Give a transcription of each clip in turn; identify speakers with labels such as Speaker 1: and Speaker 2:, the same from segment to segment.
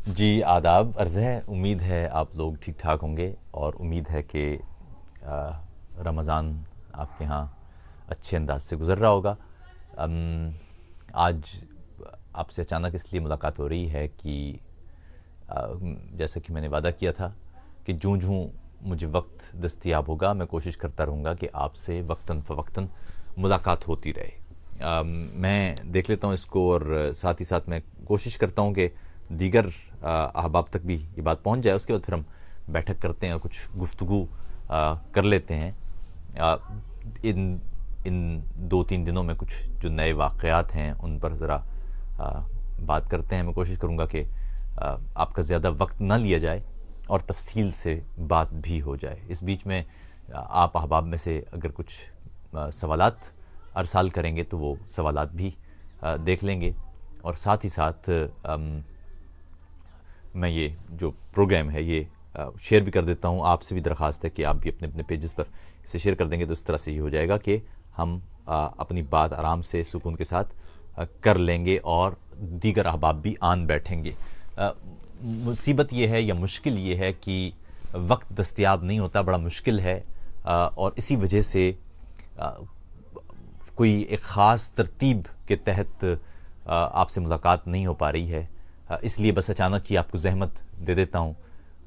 Speaker 1: جی آداب عرض ہے، امید ہے آپ لوگ ٹھیک ٹھاک ہوں گے، اور امید ہے کہ رمضان آپ کے ہاں اچھے انداز سے گزر رہا ہوگا۔ آج آپ سے اچانک اس لیے ملاقات ہو رہی ہے کہ جیسا کہ میں نے وعدہ کیا تھا کہ جوں جوں مجھے وقت دستیاب ہوگا میں کوشش کرتا رہوں گا کہ آپ سے وقتاً فوقتاً ملاقات ہوتی رہے۔ میں دیکھ لیتا ہوں اس کو، اور ساتھ ہی ساتھ میں کوشش کرتا ہوں کہ دیگر احباب تک بھی یہ بات پہنچ جائے، اس کے بعد پھر ہم بیٹھک کرتے ہیں اور کچھ گفتگو کر لیتے ہیں۔ ان 2-3 دنوں میں کچھ جو نئے واقعات ہیں ان پر ذرا بات کرتے ہیں۔ میں کوشش کروں گا کہ آپ کا زیادہ وقت نہ لیا جائے اور تفصیل سے بات بھی ہو جائے۔ اس بیچ میں آپ احباب میں سے اگر کچھ سوالات ارسال کریں گے تو وہ سوالات بھی دیکھ لیں گے، اور ساتھ ہی ساتھ میں یہ جو پروگرام ہے یہ شیئر بھی کر دیتا ہوں۔ آپ سے بھی درخواست ہے کہ آپ بھی اپنے پیجز پر اسے شیئر کر دیں گے، تو اس طرح سے یہ ہو جائے گا کہ ہم اپنی بات آرام سے سکون کے ساتھ کر لیں گے اور دیگر احباب بھی آن بیٹھیں گے۔ مصیبت یہ ہے یا مشکل یہ ہے کہ وقت دستیاب نہیں ہوتا، بڑا مشکل ہے، اور اسی وجہ سے کوئی ایک خاص ترتیب کے تحت آپ سے ملاقات نہیں ہو پا رہی ہے۔ اس لیے بس اچانک ہی آپ کو زحمت دے دیتا ہوں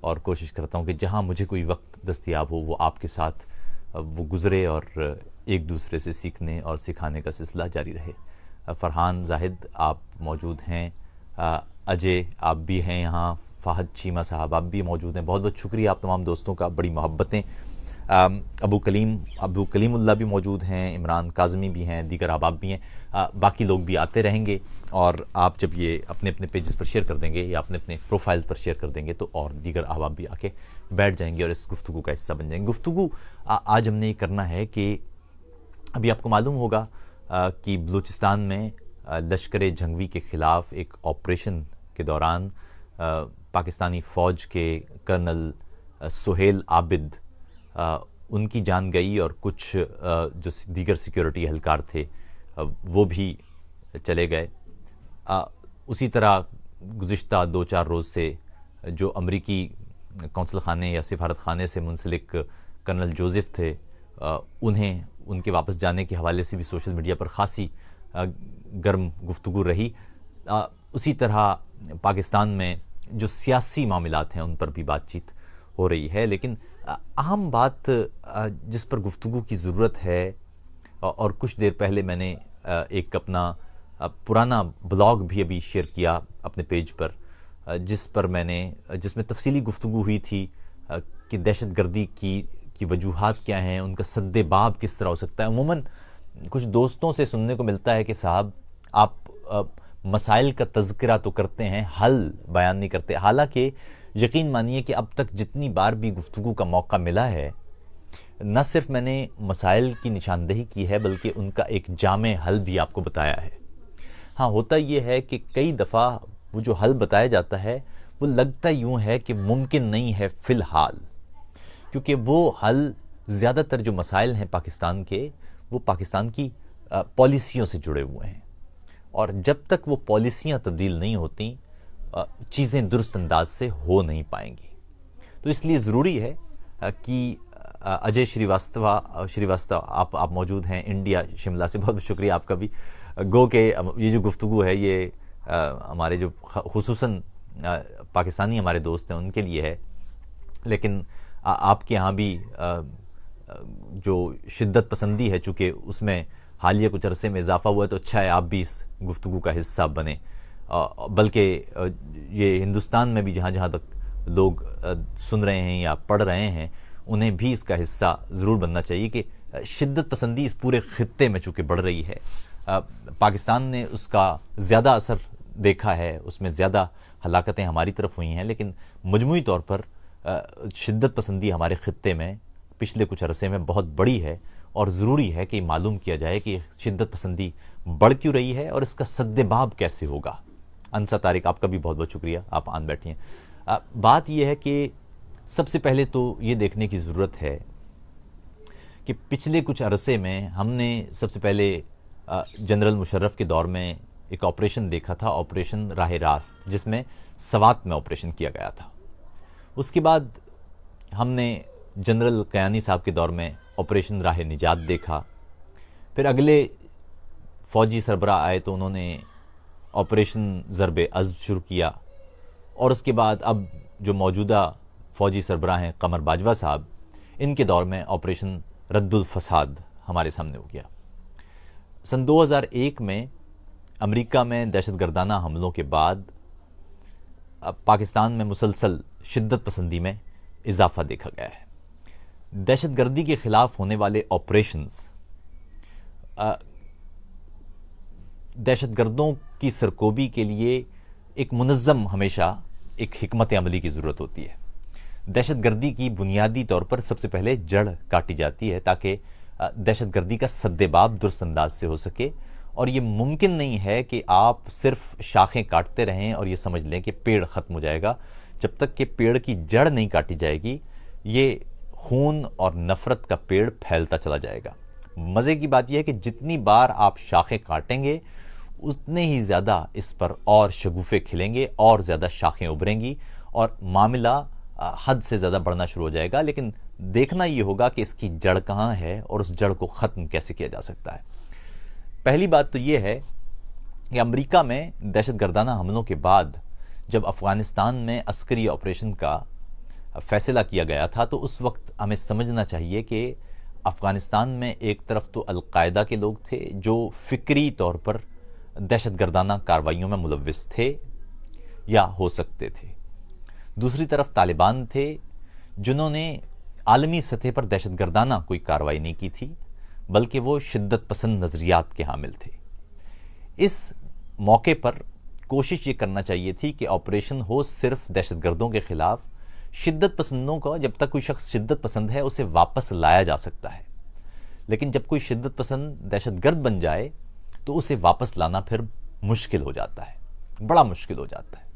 Speaker 1: اور کوشش کرتا ہوں کہ جہاں مجھے کوئی وقت دستیاب ہو وہ آپ کے ساتھ وہ گزرے، اور ایک دوسرے سے سیکھنے اور سکھانے کا سلسلہ جاری رہے۔ فرحان زاہد آپ موجود ہیں، اجے آپ بھی ہیں یہاں، فہد چیمہ صاحب آپ بھی موجود ہیں، بہت بہت شکریہ آپ تمام دوستوں کا، بڑی محبتیں۔ ابو کلیم اللہ بھی موجود ہیں، عمران کاظمی بھی ہیں، دیگر احباب بھی ہیں، باقی لوگ بھی آتے رہیں گے، اور آپ جب یہ اپنے اپنے پیجز پر شیئر کر دیں گے یا اپنے اپنے پروفائل پر شیئر کر دیں گے تو اور دیگر احباب بھی آ کے بیٹھ جائیں گے اور اس گفتگو کا حصہ بن جائیں گے۔ گفتگو آج ہم نے یہ کرنا ہے کہ ابھی آپ کو معلوم ہوگا کہ بلوچستان میں لشکر جھنگوی کے خلاف ایک آپریشن کے دوران پاکستانی فوج کے کرنل سہیل عابد ان کی جان گئی، اور کچھ جو دیگر سیکیورٹی اہلکار تھے وہ بھی چلے گئے۔ اسی طرح گزشتہ 2-4 روز سے جو امریکی قونصل خانے یا سفارت خانے سے منسلک کرنل جوزف تھے، انہیں ان کے واپس جانے کے حوالے سے بھی سوشل میڈیا پر خاصی گرم گفتگو رہی۔ اسی طرح پاکستان میں جو سیاسی معاملات ہیں ان پر بھی بات چیت ہو رہی ہے، لیکن اہم بات جس پر گفتگو کی ضرورت ہے، اور کچھ دیر پہلے میں نے ایک اپنا پرانا بلاگ بھی ابھی شیئر کیا اپنے پیج پر، جس میں تفصیلی گفتگو ہوئی تھی کہ دہشت گردی کی وجوہات کیا ہیں، ان کا سد باب کس طرح ہو سکتا ہے۔ عموماً کچھ دوستوں سے سننے کو ملتا ہے کہ صاحب آپ مسائل کا تذکرہ تو کرتے ہیں، حل بیان نہیں کرتے، حالانکہ یقین مانیے کہ اب تک جتنی بار بھی گفتگو کا موقع ملا ہے، نہ صرف میں نے مسائل کی نشاندہی کی ہے بلکہ ان کا ایک جامع حل بھی آپ کو بتایا ہے۔ ہاں، ہوتا یہ ہے کہ کئی دفعہ وہ جو حل بتایا جاتا ہے وہ لگتا یوں ہے کہ ممکن نہیں ہے فی الحال، کیونکہ وہ حل زیادہ تر جو مسائل ہیں پاکستان کے، وہ پاکستان کی پالیسیوں سے جڑے ہوئے ہیں، اور جب تک وہ پالیسیاں تبدیل نہیں ہوتیں چیزیں درست انداز سے ہو نہیں پائیں گی۔ تو اس لیے ضروری ہے کہ اجے شریواستو آپ موجود ہیں انڈیا شملہ سے، بہت شکریہ آپ کا بھی۔ گو کہ یہ جو گفتگو ہے یہ ہمارے جو خصوصاً پاکستانی ہمارے دوست ہیں ان کے لیے ہے، لیکن آپ کے ہاں بھی جو شدت پسندی ہے چونکہ اس میں حالیہ کچھ عرصے میں اضافہ ہوا ہے، تو اچھا ہے آپ بھی اس گفتگو کا حصہ بنیں، بلکہ یہ ہندوستان میں بھی جہاں جہاں تک لوگ سن رہے ہیں یا پڑھ رہے ہیں انہیں بھی اس کا حصہ ضرور بننا چاہیے کہ شدت پسندی اس پورے خطے میں چونکہ بڑھ رہی ہے، پاکستان نے اس کا زیادہ اثر دیکھا ہے، اس میں زیادہ ہلاکتیں ہماری طرف ہوئی ہیں، لیکن مجموعی طور پر شدت پسندی ہمارے خطے میں پچھلے کچھ عرصے میں بہت بڑی ہے، اور ضروری ہے کہ معلوم کیا جائے کہ شدت پسندی بڑھ کیوں رہی ہے اور اس کا سد باب کیسے ہوگا۔ انسا طارق آپ کا بھی بہت بہت شکریہ، آپ آن بیٹھے ہیں۔ بات یہ ہے کہ سب سے پہلے تو یہ دیکھنے کی ضرورت ہے کہ پچھلے کچھ عرصے میں ہم نے سب سے پہلے جنرل مشرف کے دور میں ایک آپریشن دیکھا تھا، آپریشن راہ راست، جس میں سوات میں آپریشن کیا گیا تھا۔ اس کے بعد ہم نے جنرل قیانی صاحب کے دور میں آپریشن راہ نجات دیکھا۔ پھر اگلے فوجی سربراہ آئے تو انہوں نے آپریشن ضرب عضب شروع کیا، اور اس کے بعد اب جو موجودہ فوجی سربراہ ہیں قمر باجوہ صاحب، ان کے دور میں آپریشن رد الفساد ہمارے سامنے ہو گیا۔ سن 2001 میں امریکہ میں دہشت گردانہ حملوں کے بعد اب پاکستان میں مسلسل شدت پسندی میں اضافہ دیکھا گیا ہے۔ دہشت گردی کے خلاف ہونے والے آپریشنز دہشت گردوں کی سرکوبی کے لیے ایک منظم ہمیشہ ایک حکمت عملی کی ضرورت ہوتی ہے۔ دہشت گردی کی بنیادی طور پر سب سے پہلے جڑ کاٹی جاتی ہے تاکہ دہشت گردی کا سدباب درست انداز سے ہو سکے، اور یہ ممکن نہیں ہے کہ آپ صرف شاخیں کاٹتے رہیں اور یہ سمجھ لیں کہ پیڑ ختم ہو جائے گا۔ جب تک کہ پیڑ کی جڑ نہیں کاٹی جائے گی، یہ خون اور نفرت کا پیڑ پھیلتا چلا جائے گا۔ مزے کی بات یہ ہے کہ جتنی بار آپ شاخیں کاٹیں گے، اتنے ہی زیادہ اس پر اور شگوفے کھلیں گے، اور زیادہ شاخیں ابھریں گی، اور معاملہ حد سے زیادہ بڑھنا شروع ہو جائے گا۔ لیکن دیکھنا یہ ہوگا کہ اس کی جڑ کہاں ہے اور اس جڑ کو ختم کیسے کیا جا سکتا ہے۔ پہلی بات تو یہ ہے کہ امریکہ میں دہشت گردانہ حملوں کے بعد جب افغانستان میں عسکری آپریشن کا فیصلہ کیا گیا تھا، تو اس وقت ہمیں سمجھنا چاہیے کہ افغانستان میں ایک طرف تو القاعدہ کے لوگ تھے جو فکری طور پر دہشت گردانہ کارروائیوں میں ملوث تھے یا ہو سکتے تھے، دوسری طرف طالبان تھے جنہوں نے عالمی سطح پر دہشت گردانہ کوئی کارروائی نہیں کی تھی، بلکہ وہ شدت پسند نظریات کے حامل تھے۔ اس موقع پر کوشش یہ کرنا چاہیے تھی کہ آپریشن ہو صرف دہشت گردوں کے خلاف، شدت پسندوں کا جب تک کوئی شخص شدت پسند ہے اسے واپس لایا جا سکتا ہے، لیکن جب کوئی شدت پسند دہشت گرد بن جائے تو اسے واپس لانا پھر مشکل ہو جاتا ہے، بڑا مشکل ہو جاتا ہے۔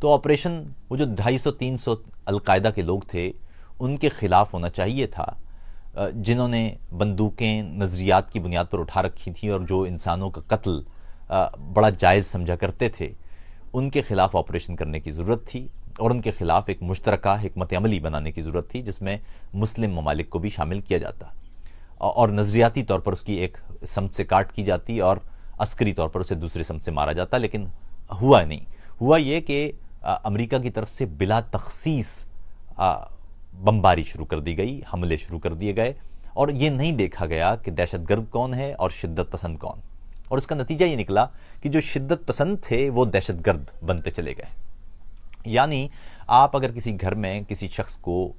Speaker 1: تو آپریشن وہ جو 250-300 القاعدہ کے لوگ تھے ان کے خلاف ہونا چاہیے تھا، جنہوں نے بندوقیں نظریات کی بنیاد پر اٹھا رکھی تھیں اور جو انسانوں کا قتل بڑا جائز سمجھا کرتے تھے، ان کے خلاف آپریشن کرنے کی ضرورت تھی، اور ان کے خلاف ایک مشترکہ حکمت عملی بنانے کی ضرورت تھی جس میں مسلم ممالک کو بھی شامل کیا جاتا، اور نظریاتی طور پر اس کی ایک سمت سے کاٹ کی جاتی اور عسکری طور پر اسے دوسرے سمت سے مارا جاتا۔ لیکن ہوا نہیں، ہوا یہ کہ امریکہ کی طرف سے بلا تخصیص بمباری شروع کر دی گئی، حملے شروع کر دیے گئے، اور یہ نہیں دیکھا گیا کہ دہشت گرد کون ہے اور شدت پسند کون، اور اس کا نتیجہ یہ نکلا کہ جو شدت پسند تھے وہ دہشت گرد بنتے چلے گئے۔ یعنی آپ اگر کسی گھر میں کسی شخص کو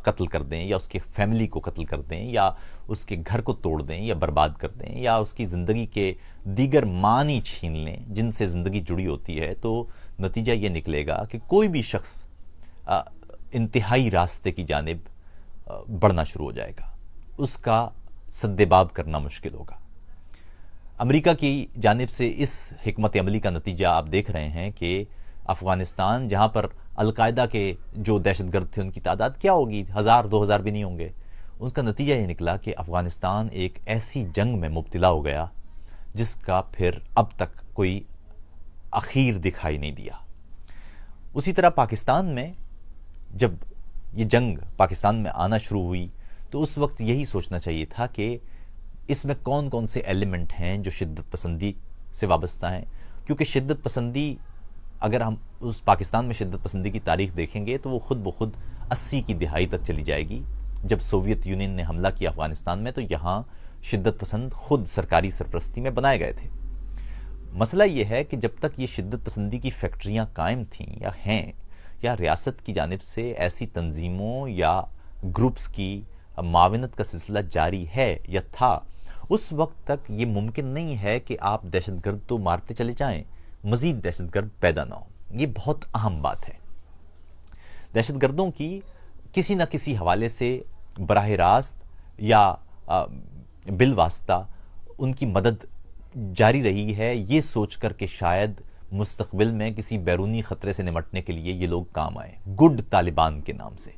Speaker 1: قتل کر دیں یا اس کے فیملی کو قتل کر دیں یا اس کے گھر کو توڑ دیں یا برباد کر دیں یا اس کی زندگی کے دیگر معنی چھین لیں جن سے زندگی جڑی ہوتی ہے، تو نتیجہ یہ نکلے گا کہ کوئی بھی شخص انتہائی راستے کی جانب بڑھنا شروع ہو جائے گا، اس کا سدباب کرنا مشکل ہوگا۔ امریکہ کی جانب سے اس حکمت عملی کا نتیجہ آپ دیکھ رہے ہیں کہ افغانستان، جہاں پر القاعدہ کے جو دہشت گرد تھے ان کی تعداد کیا ہوگی، 1000-2000 بھی نہیں ہوں گے، ان کا نتیجہ یہ نکلا کہ افغانستان ایک ایسی جنگ میں مبتلا ہو گیا جس کا پھر اب تک کوئی اخیر دکھائی نہیں دیا۔ اسی طرح پاکستان میں جب یہ جنگ پاکستان میں آنا شروع ہوئی تو اس وقت یہی سوچنا چاہیے تھا کہ اس میں کون کون سے ایلیمنٹ ہیں جو شدت پسندی سے وابستہ ہیں، کیونکہ شدت پسندی، اگر ہم اس پاکستان میں شدت پسندی کی تاریخ دیکھیں گے تو وہ خود بخود 80 کی دہائی تک چلی جائے گی۔ جب سوویت یونین نے حملہ کیا افغانستان میں تو یہاں شدت پسند خود سرکاری سرپرستی میں بنائے گئے تھے۔ مسئلہ یہ ہے کہ جب تک یہ شدت پسندی کی فیکٹریاں قائم تھیں یا ہیں، یا ریاست کی جانب سے ایسی تنظیموں یا گروپس کی معاونت کا سلسلہ جاری ہے یا تھا، اس وقت تک یہ ممکن نہیں ہے کہ آپ دہشت گرد تو مارتے چلے جائیں، مزید دہشت گرد پیدا نہ ہو۔ یہ بہت اہم بات ہے۔ دہشت گردوں کی کسی نہ کسی حوالے سے براہ راست یا بالواسطہ ان کی مدد جاری رہی ہے، یہ سوچ کر کہ شاید مستقبل میں کسی بیرونی خطرے سے نمٹنے کے لیے یہ لوگ کام آئیں، گڈ طالبان کے نام سے،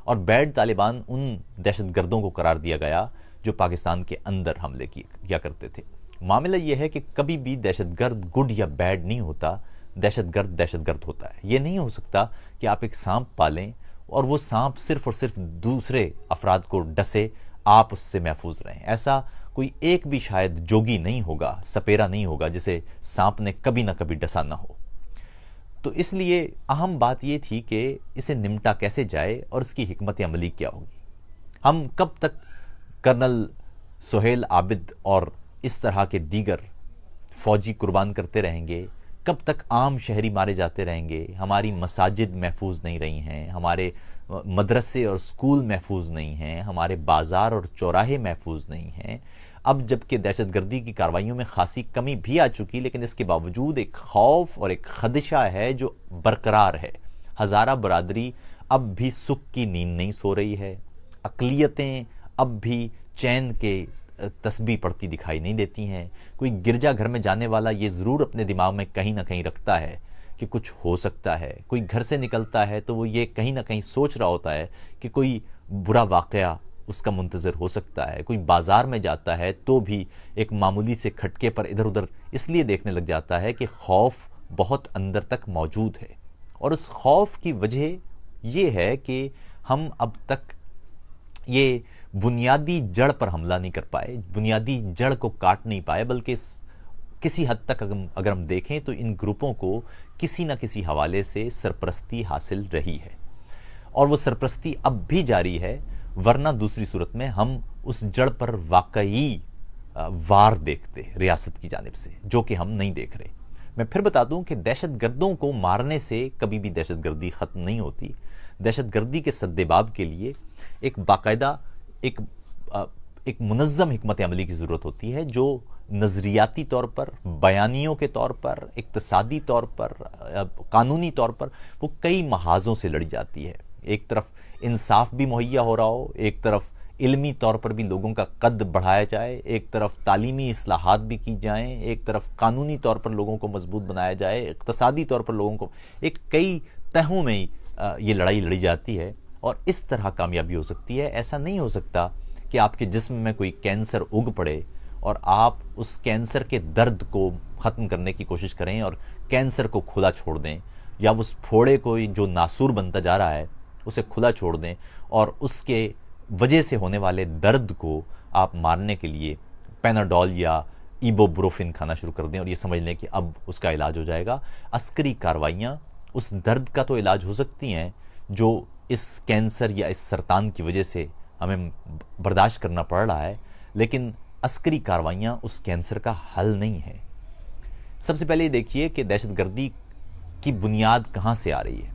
Speaker 1: اور بیڈ طالبان ان دہشت گردوں کو قرار دیا گیا جو پاکستان کے اندر حملے کیا کرتے تھے۔ معاملہ یہ ہے کہ کبھی بھی دہشت گرد گڈ یا بیڈ نہیں ہوتا، دہشت گرد ہوتا ہے۔ یہ نہیں ہو سکتا کہ آپ ایک سانپ پالیں اور وہ سانپ صرف اور صرف دوسرے افراد کو ڈسے، آپ اس سے محفوظ رہیں۔ ایسا کوئی ایک بھی شاید جوگی نہیں ہوگا، سپیرا نہیں ہوگا جسے سانپ نے کبھی نہ کبھی ڈسا نہ ہو۔ تو اس لیے اہم بات یہ تھی کہ اسے نمٹا کیسے جائے اور اس کی حکمت عملی کیا ہوگی۔ ہم کب تک کرنل سہیل عابد اور اس طرح کے دیگر فوجی قربان کرتے رہیں گے؟ کب تک عام شہری مارے جاتے رہیں گے؟ ہماری مساجد محفوظ نہیں رہی ہیں، ہمارے مدرسے اور اسکول محفوظ نہیں ہیں، ہمارے بازار اور چوراہے محفوظ نہیں ہیں۔ اب جبکہ دہشت گردی کی کارروائیوں میں خاصی کمی بھی آ چکی، لیکن اس کے باوجود ایک خوف اور ایک خدشہ ہے جو برقرار ہے۔ ہزارہ برادری اب بھی سکھ کی نیند نہیں سو رہی ہے، اقلیتیں اب بھی چین کے تسبیح پڑھتی دکھائی نہیں دیتی ہیں۔ کوئی گرجا گھر میں جانے والا یہ ضرور اپنے دماغ میں کہیں نہ کہیں رکھتا ہے کہ کچھ ہو سکتا ہے۔ کوئی گھر سے نکلتا ہے تو وہ یہ کہیں نہ کہیں سوچ رہا ہوتا ہے کہ کوئی برا واقعہ اس کا منتظر ہو سکتا ہے۔ کوئی بازار میں جاتا ہے تو بھی ایک معمولی سے کھٹکے پر ادھر ادھر اس لیے دیکھنے لگ جاتا ہے کہ خوف بہت اندر تک موجود ہے، اور اس خوف کی وجہ یہ ہے کہ ہم اب تک یہ بنیادی جڑ پر حملہ نہیں کر پائے، بنیادی جڑ کو کاٹ نہیں پائے، بلکہ کسی حد تک اگر ہم دیکھیں تو ان گروپوں کو کسی نہ کسی حوالے سے سرپرستی حاصل رہی ہے، اور وہ سرپرستی اب بھی جاری ہے، ورنہ دوسری صورت میں ہم اس جڑ پر واقعی وار دیکھتے ریاست کی جانب سے، جو کہ ہم نہیں دیکھ رہے۔ میں پھر بتا دوں کہ دہشت گردوں کو مارنے سے کبھی بھی دہشت گردی ختم نہیں ہوتی۔ دہشت گردی کے سدباب کے لیے ایک باقاعدہ ایک منظم حکمت عملی کی ضرورت ہوتی ہے، جو نظریاتی طور پر، بیانیوں کے طور پر، اقتصادی طور پر، قانونی طور پر وہ کئی محاذوں سے لڑی جاتی ہے۔ ایک طرف انصاف بھی مہیا ہو رہا ہو، ایک طرف علمی طور پر بھی لوگوں کا قد بڑھایا جائے، ایک طرف تعلیمی اصلاحات بھی کی جائیں، ایک طرف قانونی طور پر لوگوں کو مضبوط بنایا جائے، اقتصادی طور پر لوگوں کو ایک کئی تہوں میں یہ لڑائی لڑی جاتی ہے، اور اس طرح کامیابی ہو سکتی ہے۔ ایسا نہیں ہو سکتا کہ آپ کے جسم میں کوئی کینسر اگ پڑے اور آپ اس کینسر کے درد کو ختم کرنے کی کوشش کریں اور کینسر کو کھلا چھوڑ دیں، یا اس پھوڑے کو جو ناسور بنتا جا رہا ہے اسے کھلا چھوڑ دیں، اور اس کے وجہ سے ہونے والے درد کو آپ مارنے کے لیے پیناڈول یا ایبوبروفن کھانا شروع کر دیں اور یہ سمجھ لیں کہ اب اس کا علاج ہو جائے گا۔ عسکری کارروائیاں اس درد کا تو علاج ہو سکتی ہیں جو اس کینسر یا اس سرطان کی وجہ سے ہمیں برداشت کرنا پڑ رہا ہے، لیکن عسکری کارروائیاں اس کینسر کا حل نہیں ہے۔ سب سے پہلے یہ دیکھیے کہ دہشت گردی کی بنیاد کہاں سے آ رہی ہے۔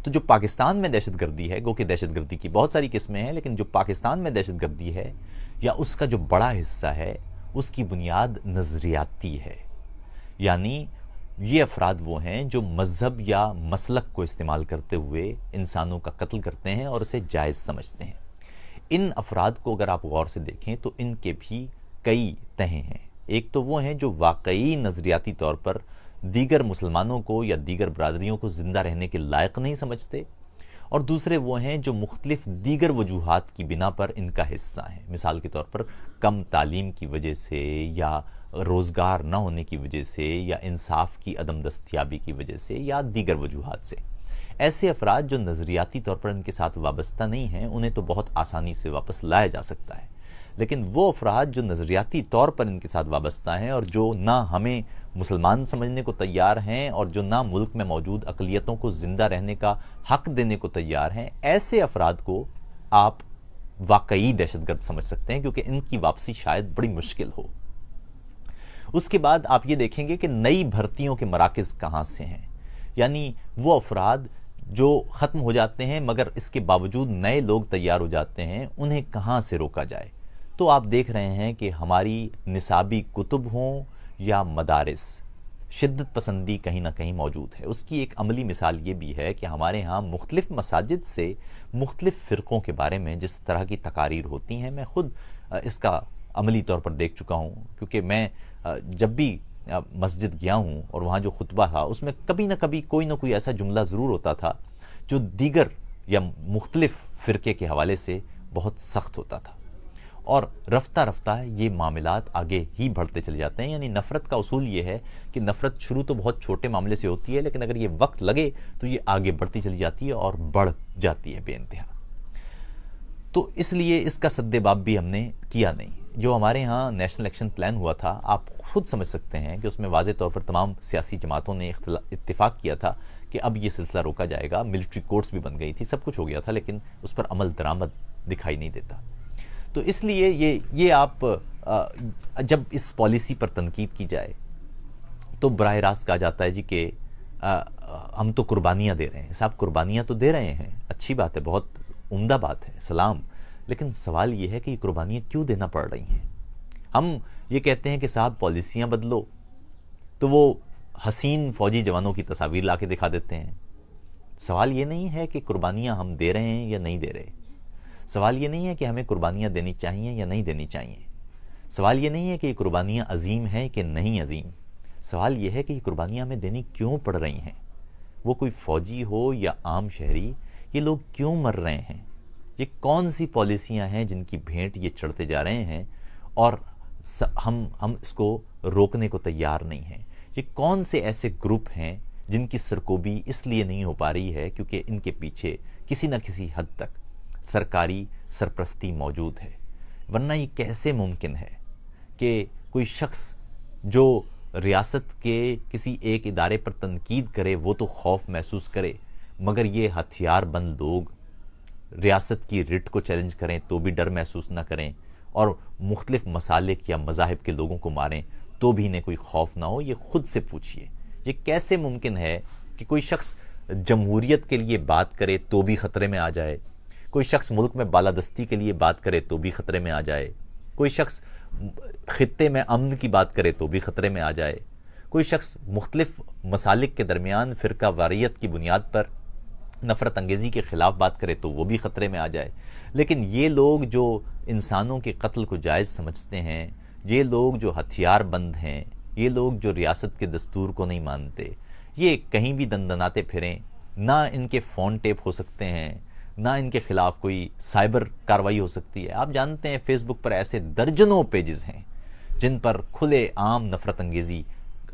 Speaker 1: تو جو پاکستان میں دہشت گردی ہے، گو کہ دہشت گردی کی بہت ساری قسمیں ہیں، لیکن جو پاکستان میں دہشت گردی ہے یا اس کا جو بڑا حصہ ہے، اس کی بنیاد نظریاتی ہے۔ یعنی یہ افراد وہ ہیں جو مذہب یا مسلک کو استعمال کرتے ہوئے انسانوں کا قتل کرتے ہیں اور اسے جائز سمجھتے ہیں۔ ان افراد کو اگر آپ غور سے دیکھیں تو ان کے بھی کئی تہیں ہیں۔ ایک تو وہ ہیں جو واقعی نظریاتی طور پر دیگر مسلمانوں کو یا دیگر برادریوں کو زندہ رہنے کے لائق نہیں سمجھتے، اور دوسرے وہ ہیں جو مختلف دیگر وجوہات کی بنا پر ان کا حصہ ہیں۔ مثال کے طور پر کم تعلیم کی وجہ سے، یا روزگار نہ ہونے کی وجہ سے، یا انصاف کی عدم دستیابی کی وجہ سے، یا دیگر وجوہات سے۔ ایسے افراد جو نظریاتی طور پر ان کے ساتھ وابستہ نہیں ہیں، انہیں تو بہت آسانی سے واپس لایا جا سکتا ہے، لیکن وہ افراد جو نظریاتی طور پر ان کے ساتھ وابستہ ہیں اور جو نہ ہمیں مسلمان سمجھنے کو تیار ہیں اور جو نہ ملک میں موجود اقلیتوں کو زندہ رہنے کا حق دینے کو تیار ہیں، ایسے افراد کو آپ واقعی دہشت گرد سمجھ سکتے ہیں، کیونکہ ان کی واپسی شاید بڑی مشکل ہو۔ اس کے بعد آپ یہ دیکھیں گے کہ نئی بھرتیوں کے مراکز کہاں سے ہیں، یعنی وہ افراد جو ختم ہو جاتے ہیں مگر اس کے باوجود نئے لوگ تیار ہو جاتے ہیں، انہیں کہاں سے روکا جائے۔ تو آپ دیکھ رہے ہیں کہ ہماری نصابی کتب ہوں یا مدارس، شدت پسندی کہیں نہ کہیں موجود ہے۔ اس کی ایک عملی مثال یہ بھی ہے کہ ہمارے ہاں مختلف مساجد سے مختلف فرقوں کے بارے میں جس طرح کی تقاریر ہوتی ہیں، میں خود اس کا عملی طور پر دیکھ چکا ہوں، کیونکہ میں جب بھی مسجد گیا ہوں اور وہاں جو خطبہ تھا اس میں کبھی نہ کبھی کوئی نہ کوئی ایسا جملہ ضرور ہوتا تھا جو دیگر یا مختلف فرقے کے حوالے سے بہت سخت ہوتا تھا، اور رفتہ رفتہ یہ معاملات آگے ہی بڑھتے چلے جاتے ہیں. یعنی نفرت کا اصول یہ ہے کہ نفرت شروع تو بہت چھوٹے معاملے سے ہوتی ہے، لیکن اگر یہ وقت لگے تو یہ آگے بڑھتی چلی جاتی ہے اور بڑھ جاتی ہے بے انتہا. تو اس لیے اس کا سد باب بھی ہم نے کیا نہیں. جو ہمارے ہاں نیشنل ایکشن پلان ہوا تھا، آپ خود سمجھ سکتے ہیں کہ اس میں واضح طور پر تمام سیاسی جماعتوں نے اتفاق کیا تھا کہ اب یہ سلسلہ روکا جائے گا. ملٹری کورٹس بھی بن گئی تھی، سب کچھ ہو گیا تھا، لیکن اس پر عمل درآمد دکھائی نہیں دیتا. تو اس لیے یہ آپ جب اس پالیسی پر تنقید کی جائے تو براہ راست کہا جاتا ہے جی کہ ہم تو قربانیاں دے رہے ہیں. صاحب قربانیاں تو دے رہے ہیں، اچھی بات ہے، بہت عمدہ بات ہے، سلام. لیکن سوال یہ ہے کہ یہ قربانیاں کیوں دینا پڑ رہی ہیں؟ ہم یہ کہتے ہیں کہ صاحب پالیسیاں بدلو، تو وہ حسین فوجی جوانوں کی تصاویر لا کے دکھا دیتے ہیں. سوال یہ نہیں ہے کہ قربانیاں ہم دے رہے ہیں یا نہیں دے رہے. سوال یہ نہیں ہے کہ ہمیں قربانیاں دینی چاہیے یا نہیں دینی چاہیے. سوال یہ نہیں ہے کہ یہ قربانیاں عظیم ہیں کہ نہیں عظیم. سوال یہ ہے کہ یہ قربانیاں ہمیں دینی کیوں پڑ رہی ہیں. وہ کوئی فوجی ہو یا عام شہری، یہ لوگ کیوں مر رہے ہیں؟ یہ کون سی پالیسیاں ہیں جن کی بھینٹ یہ چڑھتے جا رہے ہیں اور ہم اس کو روکنے کو تیار نہیں ہیں؟ یہ کون سے ایسے گروپ ہیں جن کی سرکوبی اس لیے نہیں ہو پا رہی ہے کیونکہ ان کے پیچھے کسی نہ کسی حد تک سرکاری سرپرستی موجود ہے؟ ورنہ یہ کیسے ممکن ہے کہ کوئی شخص جو ریاست کے کسی ایک ادارے پر تنقید کرے وہ تو خوف محسوس کرے، مگر یہ ہتھیار بند لوگ ریاست کی رٹ کو چیلنج کریں تو بھی ڈر محسوس نہ کریں، اور مختلف مسالک یا مذاہب کے لوگوں کو ماریں تو بھی انہیں کوئی خوف نہ ہو؟ یہ خود سے پوچھئے. یہ کیسے ممکن ہے کہ کوئی شخص جمہوریت کے لیے بات کرے تو بھی خطرے میں آ جائے، کوئی شخص ملک میں بالادستی کے لیے بات کرے تو بھی خطرے میں آ جائے، کوئی شخص خطے میں امن کی بات کرے تو بھی خطرے میں آ جائے، کوئی شخص مختلف مسالک کے درمیان فرقہ واریت کی بنیاد پر نفرت انگیزی کے خلاف بات کرے تو وہ بھی خطرے میں آ جائے؟ لیکن یہ لوگ جو انسانوں کے قتل کو جائز سمجھتے ہیں، یہ لوگ جو ہتھیار بند ہیں، یہ لوگ جو ریاست کے دستور کو نہیں مانتے، یہ کہیں بھی دندناتے پھریں. نہ ان کے فون ٹیپ ہو سکتے ہیں، نہ ان کے خلاف کوئی سائبر کاروائی ہو سکتی ہے. آپ جانتے ہیں فیس بک پر ایسے درجنوں پیجز ہیں جن پر کھلے عام نفرت انگیزی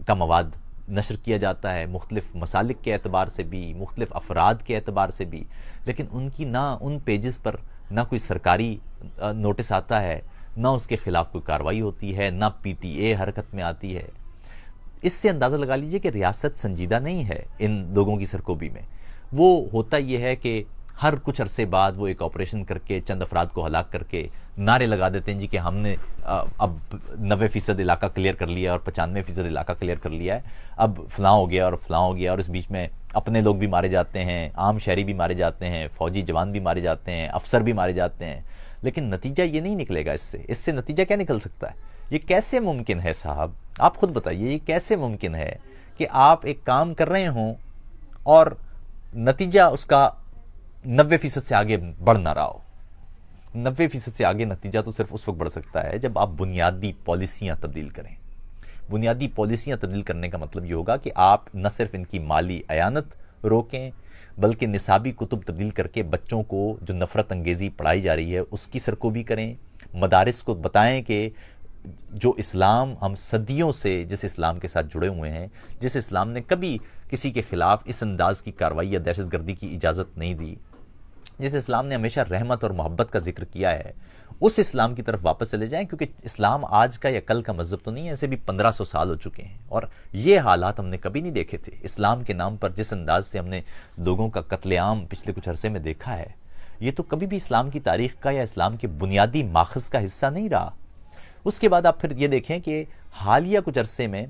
Speaker 1: کا مواد نشر کیا جاتا ہے، مختلف مسالک کے اعتبار سے بھی، مختلف افراد کے اعتبار سے بھی. لیکن ان پیجز پر نہ کوئی سرکاری نوٹس آتا ہے، نہ اس کے خلاف کوئی کاروائی ہوتی ہے، نہ پی ٹی اے حرکت میں آتی ہے. اس سے اندازہ لگا لیجئے کہ ریاست سنجیدہ نہیں ہے ان لوگوں کی سرکوبی میں. وہ ہوتا یہ ہے کہ ہر کچھ عرصے بعد وہ ایک آپریشن کر کے چند افراد کو ہلاک کر کے نعرے لگا دیتے ہیں جی کہ ہم نے اب 90% علاقہ کلیئر کر لیا اور 95% علاقہ کلیئر کر لیا ہے، اب فلاں ہو گیا اور فلاں ہو گیا. اور اس بیچ میں اپنے لوگ بھی مارے جاتے ہیں، عام شہری بھی مارے جاتے ہیں، فوجی جوان بھی مارے جاتے ہیں، افسر بھی مارے جاتے ہیں. لیکن نتیجہ یہ نہیں نکلے گا. اس سے نتیجہ کیا نکل سکتا ہے؟ یہ کیسے ممکن ہے صاحب؟ آپ خود بتائیے، یہ کیسے ممکن ہے کہ آپ ایک کام کر رہے ہوں اور نتیجہ اس کا 90% سے آگے بڑھ نہ رہا ہو؟ 90% سے آگے نتیجہ تو صرف اس وقت بڑھ سکتا ہے جب آپ بنیادی پالیسیاں تبدیل کریں. بنیادی پالیسیاں تبدیل کرنے کا مطلب یہ ہوگا کہ آپ نہ صرف ان کی مالی اعانت روکیں، بلکہ نصابی کتب تبدیل کر کے بچوں کو جو نفرت انگیزی پڑھائی جا رہی ہے اس کی سرکوبی کریں. مدارس کو بتائیں کہ جو اسلام ہم صدیوں سے جس اسلام کے ساتھ جڑے ہوئے ہیں، جس اسلام نے کبھی کسی کے خلاف اس انداز کی کارروائی یا دہشت گردی کی اجازت نہیں دی، جس اسلام نے ہمیشہ رحمت اور محبت کا ذکر کیا ہے، اس اسلام کی طرف واپس چلے جائیں. کیونکہ اسلام آج کا یا کل کا مذہب تو نہیں ہے، اسے بھی 1500 سال ہو چکے ہیں اور یہ حالات ہم نے کبھی نہیں دیکھے تھے. اسلام کے نام پر جس انداز سے ہم نے لوگوں کا قتل عام پچھلے کچھ عرصے میں دیکھا ہے، یہ تو کبھی بھی اسلام کی تاریخ کا یا اسلام کے بنیادی ماخذ کا حصہ نہیں رہا. اس کے بعد آپ پھر یہ دیکھیں کہ حالیہ کچھ عرصے میں،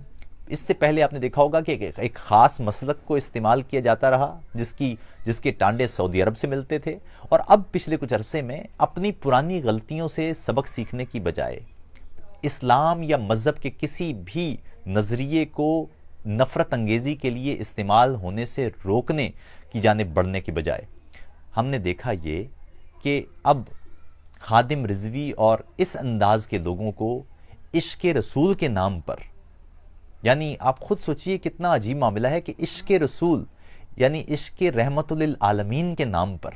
Speaker 1: اس سے پہلے آپ نے دیکھا ہوگا کہ ایک خاص مسلک کو استعمال کیا جاتا رہا جس کے ٹانڈے سعودی عرب سے ملتے تھے، اور اب پچھلے کچھ عرصے میں اپنی پرانی غلطیوں سے سبق سیکھنے کی بجائے اسلام یا مذہب کے کسی بھی نظریے کو نفرت انگیزی کے لیے استعمال ہونے سے روکنے کی جانب بڑھنے کی بجائے ہم نے دیکھا یہ کہ اب خادم رضوی اور اس انداز کے لوگوں کو عشق رسول کے نام پر، یعنی آپ خود سوچئے کتنا عجیب معاملہ ہے کہ عشق رسول یعنی عشق رحمت للعالمین کے نام پر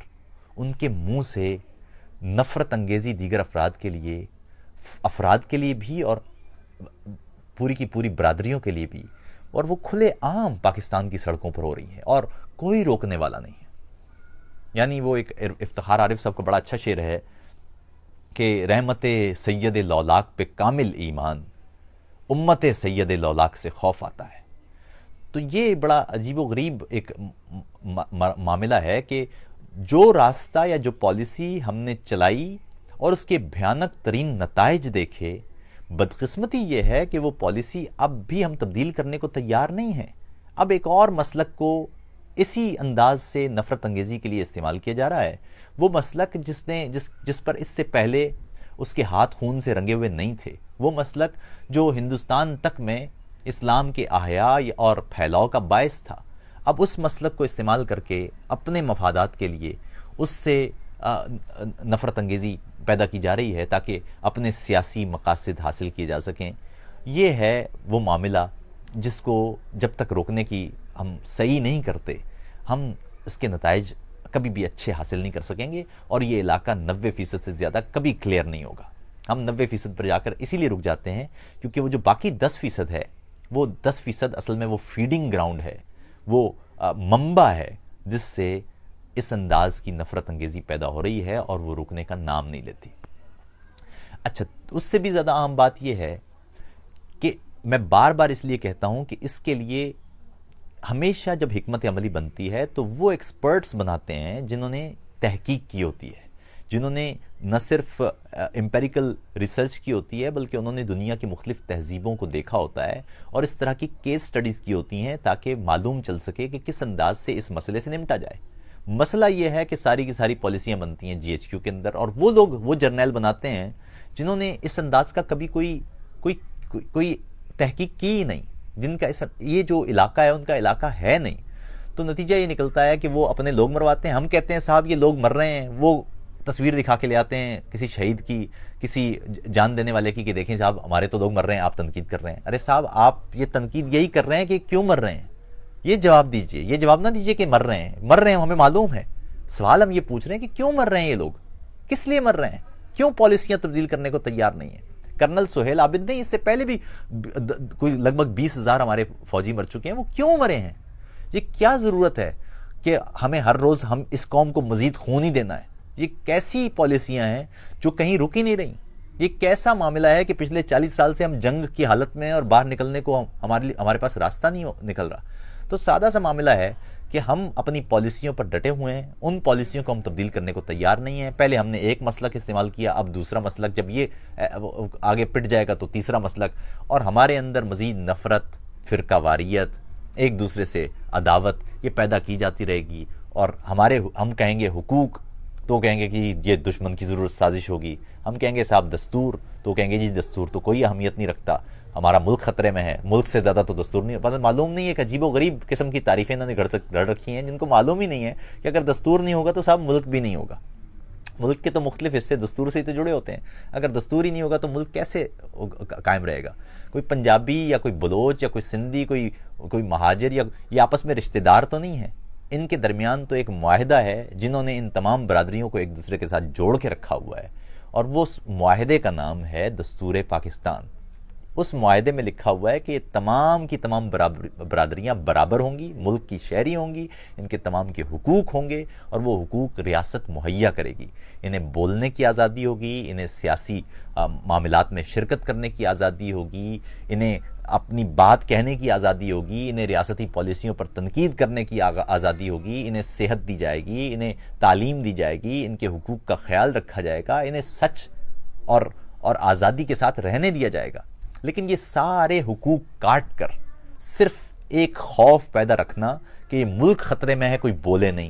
Speaker 1: ان کے منہ سے نفرت انگیزی دیگر افراد کے لیے افراد کے لیے بھی اور پوری کی پوری برادریوں کے لیے بھی، اور وہ کھلے عام پاکستان کی سڑکوں پر ہو رہی ہیں اور کوئی روکنے والا نہیں ہے۔ یعنی وہ ایک افتخار عارف صاحب کا بڑا اچھا شعر ہے کہ رحمت سید لولاک پہ کامل ایمان، امت سید لولاک سے خوف آتا ہے۔ تو یہ بڑا عجیب و غریب ایک معاملہ ہے کہ جو راستہ یا جو پالیسی ہم نے چلائی اور اس کے بھیانک ترین نتائج دیکھے، بدقسمتی یہ ہے کہ وہ پالیسی اب بھی ہم تبدیل کرنے کو تیار نہیں ہیں۔ اب ایک اور مسلک کو اسی انداز سے نفرت انگیزی کے لیے استعمال کیا جا رہا ہے، وہ مسلک جس پر اس سے پہلے اس کے ہاتھ خون سے رنگے ہوئے نہیں تھے، وہ مسلک جو ہندوستان تک میں اسلام کے احیاء اور پھیلاؤ کا باعث تھا، اب اس مسلک کو استعمال کر کے اپنے مفادات کے لیے اس سے نفرت انگیزی پیدا کی جا رہی ہے تاکہ اپنے سیاسی مقاصد حاصل کیے جا سکیں۔ یہ ہے وہ معاملہ جس کو جب تک روکنے کی ہم صحیح نہیں کرتے، ہم اس کے نتائج کبھی بھی اچھے حاصل نہیں کر سکیں گے، اور یہ علاقہ 90% سے زیادہ کبھی کلیئر نہیں ہوگا۔ ہم 90% پر جا کر اسی لیے رک جاتے ہیں کیونکہ وہ جو باقی 10% ہے، وہ 10% اصل میں وہ فیڈنگ گراؤنڈ ہے، وہ منبع ہے جس سے اس انداز کی نفرت انگیزی پیدا ہو رہی ہے اور وہ رکنے کا نام نہیں لیتی۔ اچھا، اس سے بھی زیادہ اہم بات یہ ہے کہ میں بار بار اس لیے کہتا ہوں کہ اس کے لیے ہمیشہ جب حکمت عملی بنتی ہے تو وہ ایکسپرٹس بناتے ہیں جنہوں نے تحقیق کی ہوتی ہے، جنہوں نے نہ صرف امپیریکل ریسرچ کی ہوتی ہے بلکہ انہوں نے دنیا کی مختلف تہذیبوں کو دیکھا ہوتا ہے اور اس طرح کی کیس سٹڈیز کی ہوتی ہیں تاکہ معلوم چل سکے کہ کس انداز سے اس مسئلے سے نمٹا جائے۔ مسئلہ یہ ہے کہ ساری کی ساری پالیسیاں بنتی ہیں GHQ کے اندر، اور وہ لوگ وہ جرنیل بناتے ہیں جنہوں نے اس انداز کا کبھی کوئی تحقیق کی ہی نہیں، جن کا یہ جو علاقہ ہے ان کا علاقہ ہے نہیں۔ تو نتیجہ یہ نکلتا ہے کہ وہ اپنے لوگ مرواتے ہیں۔ ہم کہتے ہیں صاحب یہ لوگ مر رہے ہیں، وہ تصویر دکھا کے لے آتے ہیں کسی شہید کی، کسی جان دینے والے کی، کہ دیکھیں صاحب ہمارے تو لوگ مر رہے ہیں، آپ تنقید کر رہے ہیں۔ ارے صاحب آپ یہ تنقید یہی کر رہے ہیں کہ کیوں مر رہے ہیں، یہ جواب دیجئے۔ یہ جواب نہ دیجئے کہ مر رہے ہیں ہمیں معلوم ہے۔ سوال ہم یہ پوچھ رہے ہیں کہ کیوں مر رہے ہیں یہ لوگ، کس لیے مر رہے ہیں، کیوں پالیسیاں تبدیل کرنے کو تیار نہیں ہیں۔ کرنل سہیل عابد نہیں، اس سے پہلے بھی کوئی لگ بھگ 20,000 ہمارے فوجی مر چکے ہیں، وہ کیوں مرے ہیں؟ یہ کیا ضرورت ہے کہ ہمیں ہر روز ہم اس قوم کو مزید خون ہی دینا ہے؟ یہ کیسی پالیسیاں ہیں جو کہیں رک ہی نہیں رہی؟ یہ کیسا معاملہ ہے کہ پچھلے 40 سال سے ہم جنگ کی حالت میں اور باہر نکلنے کو ہمارے پاس راستہ نہیں نکل رہا؟ تو سادہ سا معاملہ ہے کہ ہم اپنی پالیسیوں پر ڈٹے ہوئے ہیں، ان پالیسیوں کو ہم تبدیل کرنے کو تیار نہیں ہیں۔ پہلے ہم نے ایک مسلک استعمال کیا، اب دوسرا مسلک، جب یہ آگے پٹ جائے گا تو تیسرا مسلک، اور ہمارے اندر مزید نفرت، فرقہ واریت، ایک دوسرے سے عداوت یہ پیدا کی جاتی رہے گی، اور ہم کہیں گے حقوق تو کہیں گے کہ یہ دشمن کی ضرورت سازش ہوگی، ہم کہیں گے صاحب دستور تو کہیں گے جی دستور تو کوئی اہمیت نہیں رکھتا، ہمارا ملک خطرے میں ہے، ملک سے زیادہ تو دستور نہیں، پتہ معلوم نہیں ہے کہ عجیب و غریب قسم کی تعریفیں انہوں نے گھڑ رکھی ہیں جن کو معلوم ہی نہیں ہے کہ اگر دستور نہیں ہوگا تو صاحب ملک بھی نہیں ہوگا۔ ملک کے تو مختلف حصے دستور سے ہی تو جڑے ہوتے ہیں، اگر دستور ہی نہیں ہوگا تو ملک کیسے قائم رہے گا؟ کوئی پنجابی یا کوئی بلوچ یا کوئی سندھی، کوئی مہاجر یا یہ آپس میں رشتہ دار تو نہیں ہے، ان کے درمیان تو ایک معاہدہ ہے جنہوں نے ان تمام برادریوں کو ایک دوسرے کے ساتھ جوڑ کے رکھا ہوا ہے، اور وہ معاہدے کا نام ہے دستور پاکستان۔ اس معاہدے میں لکھا ہوا ہے کہ یہ تمام کی تمام برادریاں برابر ہوں گی، ملک کی شہری ہوں گی، ان کے تمام کے حقوق ہوں گے، اور وہ حقوق ریاست مہیا کرے گی۔ انہیں بولنے کی آزادی ہوگی، انہیں سیاسی معاملات میں شرکت کرنے کی آزادی ہوگی، انہیں اپنی بات کہنے کی آزادی ہوگی، انہیں ریاستی پالیسیوں پر تنقید کرنے کی آزادی ہوگی، انہیں صحت دی جائے گی، انہیں تعلیم دی جائے گی، ان کے حقوق کا خیال رکھا جائے گا، انہیں سچ اور آزادی کے ساتھ رہنے دیا جائے گا۔ لیکن یہ سارے حقوق کاٹ کر صرف ایک خوف پیدا رکھنا کہ یہ ملک خطرے میں ہے، کوئی بولے نہیں،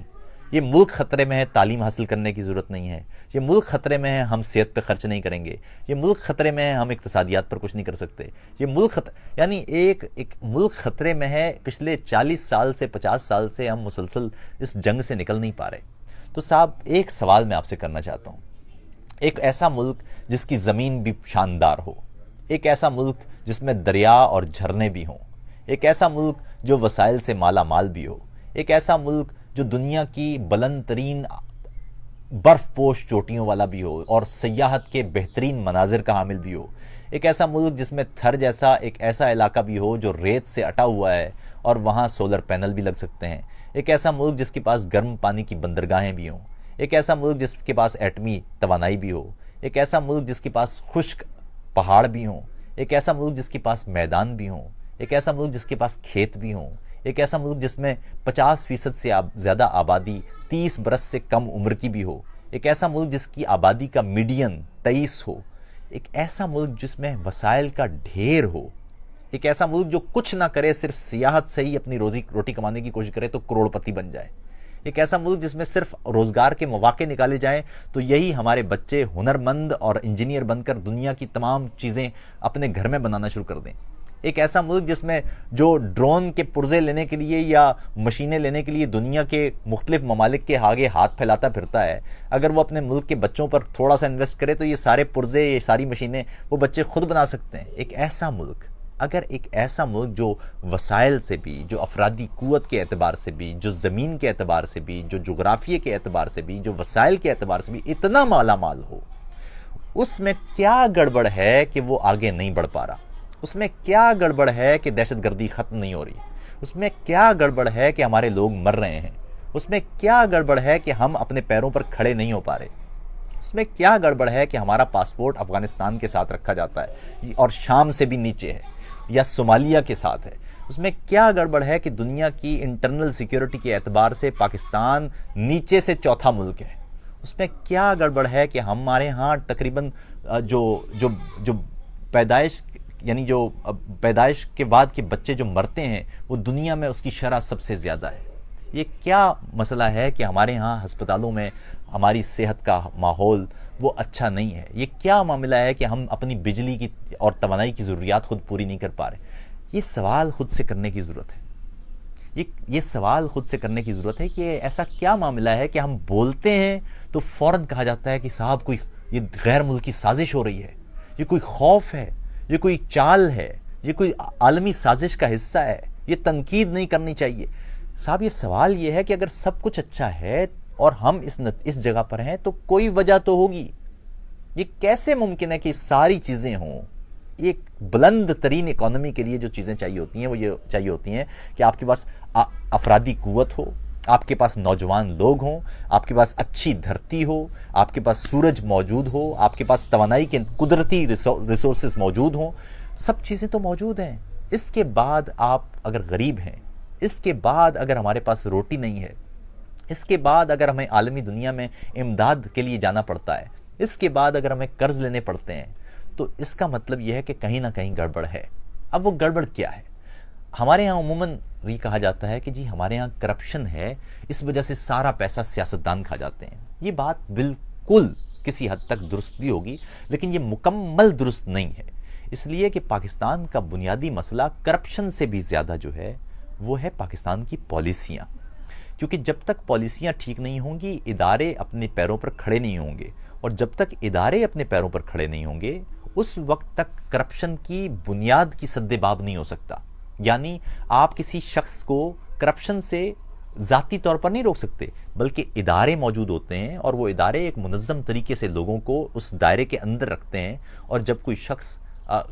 Speaker 1: یہ ملک خطرے میں ہے، تعلیم حاصل کرنے کی ضرورت نہیں ہے، یہ ملک خطرے میں ہے، ہم صحت پہ خرچ نہیں کریں گے، یہ ملک خطرے میں ہے، ہم اقتصادیات پر کچھ نہیں کر سکتے، یہ ملک یعنی ایک ملک خطرے میں ہے۔ پچھلے 40 سال سے 50 سال سے ہم مسلسل اس جنگ سے نکل نہیں پا رہے۔ تو صاحب ایک سوال میں آپ سے کرنا چاہتا ہوں، ایک ایسا ملک جس کی زمین بھی شاندار ہو، ایک ایسا ملک جس میں دریا اور جھرنے بھی ہوں، ایک ایسا ملک جو وسائل سے مالا مال بھی ہو، ایک ایسا ملک جو دنیا کی بلند ترین برف پوش چوٹیوں والا بھی ہو اور سیاحت کے بہترین مناظر کا حامل بھی ہو، ایک ایسا ملک جس میں تھر جیسا ایک ایسا علاقہ بھی ہو جو ریت سے اٹا ہوا ہے اور وہاں سولر پینل بھی لگ سکتے ہیں، ایک ایسا ملک جس کے پاس گرم پانی کی بندرگاہیں بھی ہوں، ایک ایسا ملک جس کے پاس ایٹمی توانائی بھی ہو، ایک ایسا ملک جس کے پاس خشک پہاڑ بھی ہوں، ایک ایسا ملک جس کے پاس میدان بھی ہوں، ایک ایسا ملک جس کے پاس کھیت بھی ہوں، ایک ایسا ملک جس میں 50% سے زیادہ آبادی 30 برس سے کم عمر کی بھی ہو، ایک ایسا ملک جس کی آبادی کا میڈین 23 ہو، ایک ایسا ملک جس میں وسائل کا ڈھیر ہو، ایک ایسا ملک جو کچھ نہ کرے صرف سیاحت سے ہی اپنی روٹی کمانے کی کوشش کرے تو کروڑ پتی بن جائے، ایک ایسا ملک جس میں صرف روزگار کے مواقع نکالے جائیں تو یہی ہمارے بچے ہنرمند اور انجینئر بن کر دنیا کی تمام چیزیں اپنے گھر میں بنانا شروع کر دیں، ایک ایسا ملک جس میں جو ڈرون کے پرزے لینے کے لیے یا مشینیں لینے کے لیے دنیا کے مختلف ممالک کے آگے ہاتھ پھیلاتا پھرتا ہے، اگر وہ اپنے ملک کے بچوں پر تھوڑا سا انویسٹ کرے تو یہ سارے پرزے، یہ ساری مشینیں وہ بچے خود بنا سکتے ہیں۔ ایک ایسا ملک، اگر ایک ایسا ملک جو وسائل سے بھی، جو افرادی قوت کے اعتبار سے بھی، جو زمین کے اعتبار سے بھی، جو جغرافیے کے اعتبار سے بھی، جو وسائل کے اعتبار سے بھی اتنا مالا مال ہو، اس میں کیا گڑبڑ ہے کہ وہ آگے نہیں بڑھ پا رہا؟ اس میں کیا گڑبڑ ہے کہ دہشت گردی ختم نہیں ہو رہی؟ اس میں کیا گڑبڑ ہے کہ ہمارے لوگ مر رہے ہیں؟ اس میں کیا گڑبڑ ہے کہ ہم اپنے پیروں پر کھڑے نہیں ہو پا رہے؟ اس میں کیا گڑبڑ ہے کہ ہمارا پاسپورٹ افغانستان کے ساتھ رکھا جاتا ہے اور شام سے بھی نیچے ہے یا صومالیہ کے ساتھ ہے؟ اس میں کیا گڑبڑ ہے کہ دنیا کی انٹرنل سیکیورٹی کے اعتبار سے پاکستان نیچے سے چوتھا ملک ہے؟ اس میں کیا گڑبڑ ہے کہ ہمارے ہاں تقریباً جو پیدائش یعنی جو پیدائش کے بعد کے بچے جو مرتے ہیں وہ دنیا میں اس کی شرح سب سے زیادہ ہے؟ یہ کیا مسئلہ ہے کہ ہمارے ہاں ہسپتالوں میں ہماری صحت کا ماحول وہ اچھا نہیں ہے؟ یہ کیا معاملہ ہے کہ ہم اپنی بجلی کی اور توانائی کی ضروریات خود پوری نہیں کر پا رہے؟ یہ سوال خود سے کرنے کی ضرورت ہے، یہ سوال خود سے کرنے کی ضرورت ہے کہ ایسا کیا معاملہ ہے کہ ہم بولتے ہیں تو فوراً کہا جاتا ہے کہ صاحب کوئی یہ غیر ملکی سازش ہو رہی ہے، یہ کوئی خوف ہے، یہ کوئی چال ہے، یہ کوئی عالمی سازش کا حصہ ہے، یہ تنقید نہیں کرنی چاہیے۔ صاحب یہ سوال یہ ہے کہ اگر سب کچھ اچھا ہے اور ہم اس جگہ پر ہیں تو کوئی وجہ تو ہوگی۔ یہ کیسے ممکن ہے کہ ساری چیزیں ہوں؟ ایک بلند ترین اکانومی کے لیے جو چیزیں چاہیے ہوتی ہیں وہ یہ چاہیے ہوتی ہیں کہ آپ کے پاس افرادی قوت ہو، آپ کے پاس نوجوان لوگ ہوں، آپ کے پاس اچھی دھرتی ہو، آپ کے پاس سورج موجود ہو، آپ کے پاس توانائی کے قدرتی ریسورسز موجود ہوں، سب چیزیں تو موجود ہیں۔ اس کے بعد آپ اگر غریب ہیں، اس کے بعد اگر ہمارے پاس روٹی نہیں ہے، اس کے بعد اگر ہمیں عالمی دنیا میں امداد کے لیے جانا پڑتا ہے، اس کے بعد اگر ہمیں قرض لینے پڑتے ہیں، تو اس کا مطلب یہ ہے کہ کہیں نہ کہیں گڑبڑ ہے۔ اب وہ گڑبڑ کیا ہے؟ ہمارے ہاں عموماً یہ کہا جاتا ہے کہ جی ہمارے ہاں کرپشن ہے، اس وجہ سے سارا پیسہ سیاستدان کھا جاتے ہیں۔ یہ بات بالکل کسی حد تک درست بھی ہوگی، لیکن یہ مکمل درست نہیں ہے، اس لیے کہ پاکستان کا بنیادی مسئلہ کرپشن سے بھی زیادہ جو ہے وہ ہے پاکستان کی پالیسیاں، کیونکہ جب تک پالیسیاں ٹھیک نہیں ہوں گی ادارے اپنے پیروں پر کھڑے نہیں ہوں گے، اور جب تک ادارے اپنے پیروں پر کھڑے نہیں ہوں گے اس وقت تک کرپشن کی بنیاد کی سد باب نہیں ہو سکتا۔ یعنی آپ کسی شخص کو کرپشن سے ذاتی طور پر نہیں روک سکتے، بلکہ ادارے موجود ہوتے ہیں اور وہ ادارے ایک منظم طریقے سے لوگوں کو اس دائرے کے اندر رکھتے ہیں، اور جب کوئی شخص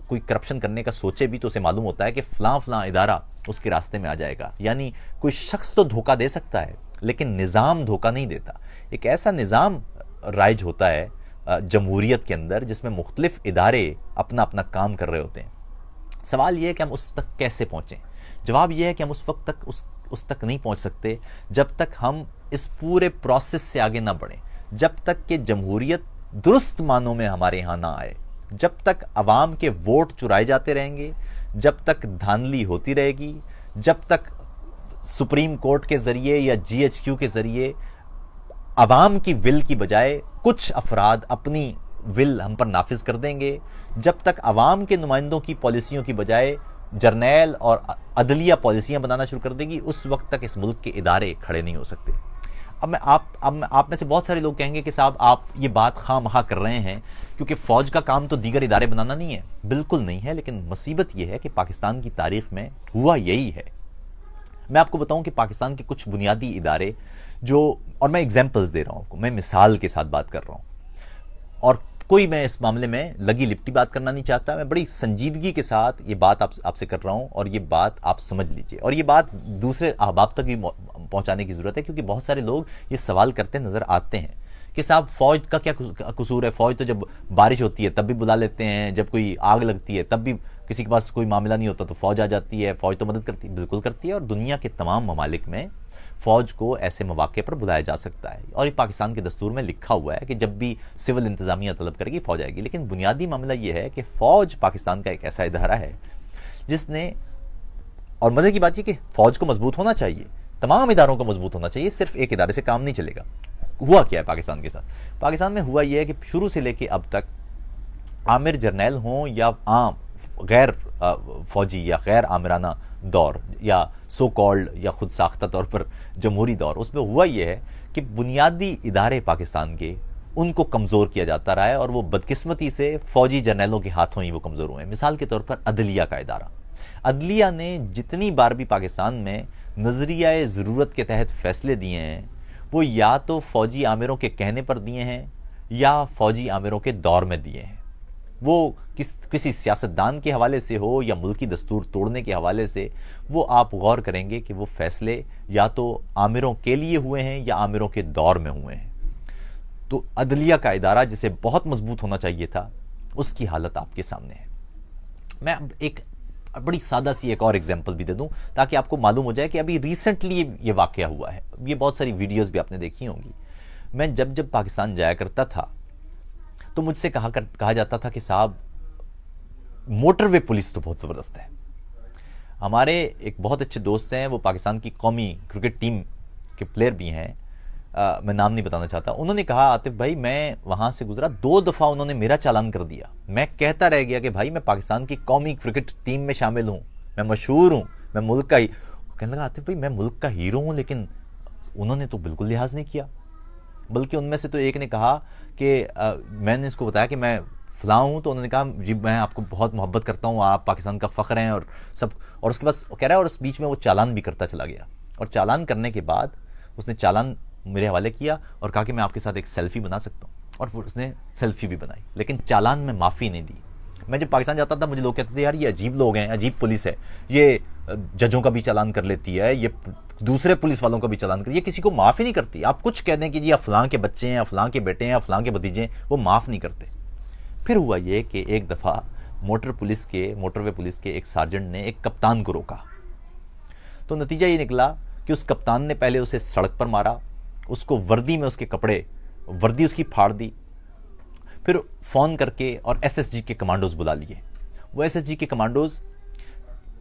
Speaker 1: کوئی کرپشن کرنے کا سوچے بھی تو اسے معلوم ہوتا ہے کہ فلاں ادارہ اس کے راستے میں آ جائے گا۔ یعنی کوئی شخص تو دھوکہ دے سکتا ہے لیکن نظام دھوکہ نہیں دیتا۔ ایک ایسا نظام رائج ہوتا ہے جمہوریت کے اندر جس میں مختلف ادارے اپنا اپنا کام کر رہے ہوتے ہیں۔ سوال یہ ہے کہ ہم اس تک کیسے پہنچیں؟ جواب یہ ہے کہ ہم اس وقت تک اس تک نہیں پہنچ سکتے جب تک ہم اس پورے پروسیس سے آگے نہ بڑھیں، جب تک کہ جمہوریت درست معنوں میں ہمارے ہاں نہ آئے، جب تک عوام کے ووٹ چرائے جاتے رہیں گے، جب تک دھاندلی ہوتی رہے گی، جب تک سپریم کورٹ کے ذریعے یا جی ایچ کیو کے ذریعے عوام کی ول کی بجائے کچھ افراد اپنی ول ہم پر نافذ کر دیں گے، جب تک عوام کے نمائندوں کی پالیسیوں کی بجائے جرنیل اور عدلیہ پالیسیاں بنانا شروع کر دے گی، اس وقت تک اس ملک کے ادارے کھڑے نہیں ہو سکتے۔ اب آپ میں سے بہت سارے لوگ کہیں گے کہ صاحب آپ یہ بات خواہ مخواہ کر رہے ہیں کیونکہ فوج کا کام تو دیگر ادارے بنانا نہیں ہے۔ بالکل نہیں ہے، لیکن مصیبت یہ ہے کہ پاکستان کی تاریخ میں ہوا یہی ہے۔ میں آپ کو بتاؤں کہ پاکستان کے کچھ بنیادی ادارے جو، اور میں ایگزامپلز دے رہا ہوں آپ کو، میں مثال کے ساتھ بات کر رہا ہوں، اور کوئی میں اس معاملے میں لگی لپٹی بات کرنا نہیں چاہتا، میں بڑی سنجیدگی کے ساتھ یہ بات آپ سے کر رہا ہوں، اور یہ بات آپ سمجھ لیجئے، اور یہ بات دوسرے احباب تک بھی پہنچانے کی ضرورت ہے، کیونکہ بہت سارے لوگ یہ سوال کرتے نظر آتے ہیں کہ صاحب فوج کا کیا قصور ہے، فوج تو جب بارش ہوتی ہے تب بھی بلا لیتے ہیں، جب کوئی آگ لگتی ہے تب بھی کسی کے پاس کوئی معاملہ نہیں ہوتا تو فوج آ جاتی ہے، فوج تو مدد کرتی ہے۔ بالکل کرتی ہے، اور دنیا کے تمام ممالک میں فوج کو ایسے مواقع پر بلایا جا سکتا ہے، اور یہ پاکستان کے دستور میں لکھا ہوا ہے کہ جب بھی سول انتظامیہ طلب کرے گی فوج آئے گی۔ لیکن بنیادی معاملہ یہ ہے کہ فوج پاکستان کا ایک ایسا ادارہ ہے جس نے، اور مزے کی بات یہ کہ فوج کو مضبوط ہونا چاہیے، تمام اداروں کو مضبوط ہونا چاہیے، صرف ایک ادارے سے کام نہیں چلے گا۔ ہوا کیا ہے پاکستان کے ساتھ؟ پاکستان میں ہوا یہ ہے کہ شروع سے لے کے اب تک عامر جرنیل ہوں یا عام غیر فوجی یا غیر آمرانہ دور یا سو کالڈ یا خود ساختہ طور پر جمہوری دور، اس میں ہوا یہ ہے کہ بنیادی ادارے پاکستان کے ان کو کمزور کیا جاتا رہا ہے، اور وہ بدقسمتی سے فوجی جرنیلوں کے ہاتھوں ہی وہ کمزور ہوئے ہیں۔ مثال کے طور پر عدلیہ کا ادارہ، عدلیہ نے جتنی بار بھی پاکستان میں نظریہ ضرورت کے تحت فیصلے دیے ہیں، وہ یا تو فوجی آمروں کے کہنے پر دیے ہیں یا فوجی آمروں کے دور میں دیے ہیں۔ وہ کسی سیاستدان کے حوالے سے ہو یا ملکی دستور توڑنے کے حوالے سے، وہ آپ غور کریں گے کہ وہ فیصلے یا تو آمروں کے لیے ہوئے ہیں یا آمروں کے دور میں ہوئے ہیں۔ تو عدلیہ کا ادارہ جسے بہت مضبوط ہونا چاہیے تھا، اس کی حالت آپ کے سامنے ہے۔ میں اب ایک بڑی سادہ سی ایک اور ایگزامپل بھی دے دوں تاکہ آپ کو معلوم ہو جائے کہ ابھی ریسنٹلی یہ واقعہ ہوا ہے۔ یہ بہت ساری ویڈیوز بھی آپ نے دیکھی ہوں گی۔ میں جب پاکستان جایا کرتا تھا تو مجھ سے کہا جاتا تھا کہ صاحب موٹر وے پولیس تو بہت زبردست ہے۔ ہمارے ایک بہت اچھے دوست ہیں، وہ پاکستان کی قومی کرکٹ ٹیم کے پلیئر بھی ہیں، میں نام نہیں بتانا چاہتا، انہوں نے کہا عاطف بھائی میں وہاں سے گزرا، 2 دفعہ انہوں نے میرا چالان کر دیا، میں کہتا رہ گیا کہ بھائی میں پاکستان کی قومی کرکٹ ٹیم میں شامل ہوں، میں مشہور ہوں، میں ملک کا ہی، کہنے لگا عاطف بھائی میں ملک کا ہیرو ہوں، لیکن انہوں نے تو بالکل لحاظ نہیں کیا، بلکہ ان میں سے تو ایک نے کہا کہ میں نے اس کو بتایا کہ میں فلاں ہوں، تو انہوں نے کہا جی میں آپ کو بہت محبت کرتا ہوں، آپ پاکستان کا فخر ہیں اور سب، اور اس کے بعد کہہ رہا ہے، اور اس بیچ میں وہ چالان بھی کرتا چلا گیا، اور چالان کرنے کے بعد اس نے چالان میرے حوالے کیا اور کہا کہ میں آپ کے ساتھ ایک سیلفی بنا سکتا ہوں، اور اس نے سیلفی بھی بنائی، لیکن چالان میں معافی نہیں دی۔ میں جب پاکستان جاتا تھا مجھے لوگ کہتے تھے یار یہ عجیب لوگ ہیں، عجیب پولیس ہے، یہ ججوں کا بھی چالان کر لیتی ہے، یہ دوسرے پولیس والوں کا بھی چالان کر، یہ کسی کو معاف ہی نہیں کرتی، آپ کچھ کہہ دیں کہ جی آپ فلاں کے بچے ہیں، فلاں کے بیٹے ہیں، فلاں کے بھتیجے ہیں، وہ معاف نہیں کرتے۔ پھر ہوا یہ کہ ایک دفعہ موٹر وے پولیس کے ایک سارجنٹ نے ایک کپتان کو روکا، تو نتیجہ یہ نکلا کہ اس کپتان نے پہلے اسے سڑک پر مارا، اس کو وردی میں اس کے کپڑے، وردی اس کی پھاڑ دی، پھر فون کر کے اور ایس ایس جی کے کمانڈوز بلا لیے۔ وہ ایس ایس جی کے کمانڈوز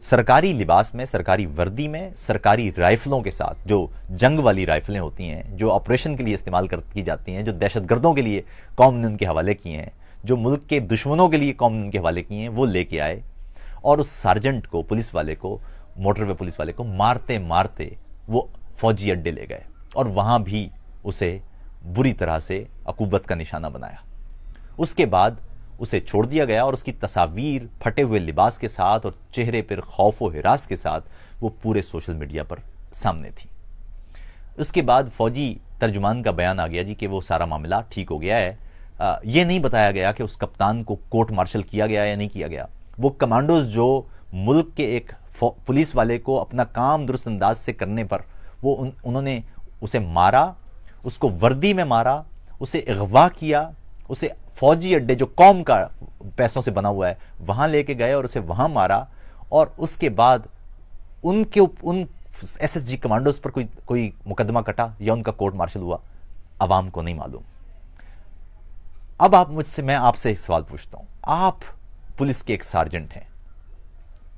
Speaker 1: سرکاری لباس میں، سرکاری وردی میں، سرکاری رائفلوں کے ساتھ، جو جنگ والی رائفلیں ہوتی ہیں، جو آپریشن کے لیے استعمال کی جاتی ہیں، جو دہشت گردوں کے لیے قوم نے ان کے حوالے کیے ہیں، جو ملک کے دشمنوں کے لیے قوم نے ان کے حوالے کیے ہیں، وہ لے کے آئے، اور اس سارجنٹ کو، پولیس والے کو، موٹر وے پولیس والے کو مارتے مارتے وہ فوجی اڈے لے گئے، اور وہاں بھی اسے بری طرح سے عقوبت کا نشانہ بنایا۔ اس کے بعد اسے چھوڑ دیا گیا، اور اس کی تصاویر پھٹے ہوئے لباس کے ساتھ اور چہرے پر خوف و ہراس کے ساتھ وہ پورے سوشل میڈیا پر سامنے تھی۔ اس کے بعد فوجی ترجمان کا بیان آ گیا جی کہ وہ سارا معاملہ ٹھیک ہو گیا ہے، یہ نہیں بتایا گیا کہ اس کپتان کو کورٹ مارشل کیا گیا یا نہیں کیا گیا۔ وہ کمانڈوز جو ملک کے ایک پولیس والے کو اپنا کام درست انداز سے کرنے پر انہوں نے اسے مارا، اس کو وردی میں مارا، اسے اغوا کیا، اسے فوجی اڈے جو قوم کا پیسوں سے بنا ہوا ہے وہاں لے کے گئے اور اسے وہاں مارا، اور اس کے بعد ان ایس ایس جی کمانڈوز پر کوئی مقدمہ کٹا یا ان کا کورٹ مارشل ہوا، عوام کو نہیں معلوم۔ اب میں آپ سے ایک سوال پوچھتا ہوں، آپ پولیس کے ایک سارجنٹ ہیں،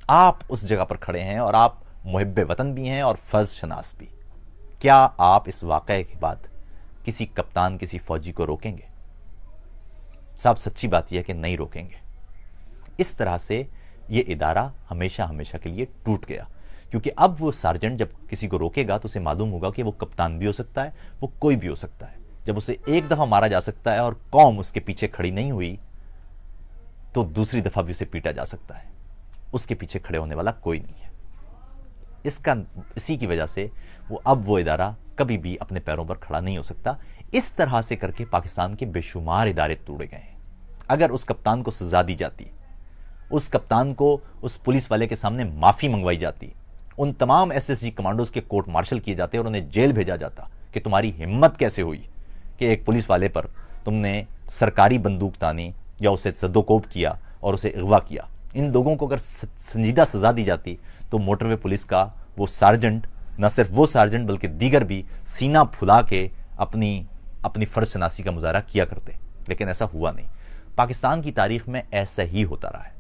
Speaker 1: آپ اس جگہ پر کھڑے ہیں اور آپ محب وطن بھی ہیں اور فرض شناس بھی، کیا آپ اس واقعے کے بعد کسی کپتان، کسی فوجی کو روکیں گے؟ صاحب سچی بات یہ ہے کہ نہیں روکیں گے۔ اس طرح سے یہ ادارہ ہمیشہ ہمیشہ کے لیے ٹوٹ گیا، کیونکہ اب وہ سارجنٹ جب کسی کو روکے گا تو اسے معلوم ہوگا کہ وہ کپتان بھی ہو سکتا ہے، وہ کوئی بھی ہو سکتا ہے۔ جب اسے ایک دفعہ مارا جا سکتا ہے اور قوم اس کے پیچھے کھڑی نہیں ہوئی تو دوسری دفعہ بھی اسے پیٹا جا سکتا ہے، اس کے پیچھے کھڑے ہونے والا کوئی نہیں ہے۔ اسی کی وجہ سے اب وہ ادارہ کبھی بھی اپنے پیروں پر کھڑا نہیں ہو سکتا۔ اس طرح سے کر کے پاکستان کے بے شمار ادارے توڑے گئے ہیں۔ اگر اس کپتان کو سزا دی جاتی، اس کپتان کو اس پولیس والے کے سامنے معافی منگوائی جاتی، ان تمام ایس ایس جی کمانڈوز کے کورٹ مارشل کیے جاتے اور انہیں جیل بھیجا جاتا کہ تمہاری ہمت کیسے ہوئی کہ ایک پولیس والے پر تم نے سرکاری بندوق تانی یا اسے زد و کوب کیا اور اسے اغوا کیا۔ ان لوگوں کو اگر سنجیدہ سزا دی جاتی تو موٹر وے پولیس کا وہ سارجنٹ، نہ صرف وہ سارجنٹ بلکہ دیگر بھی سینہ پھلا کے اپنی فرض شناسی کا مظاہرہ کیا کرتے، لیکن ایسا ہوا نہیں۔ پاکستان کی تاریخ میں ایسا ہی ہوتا رہا ہے۔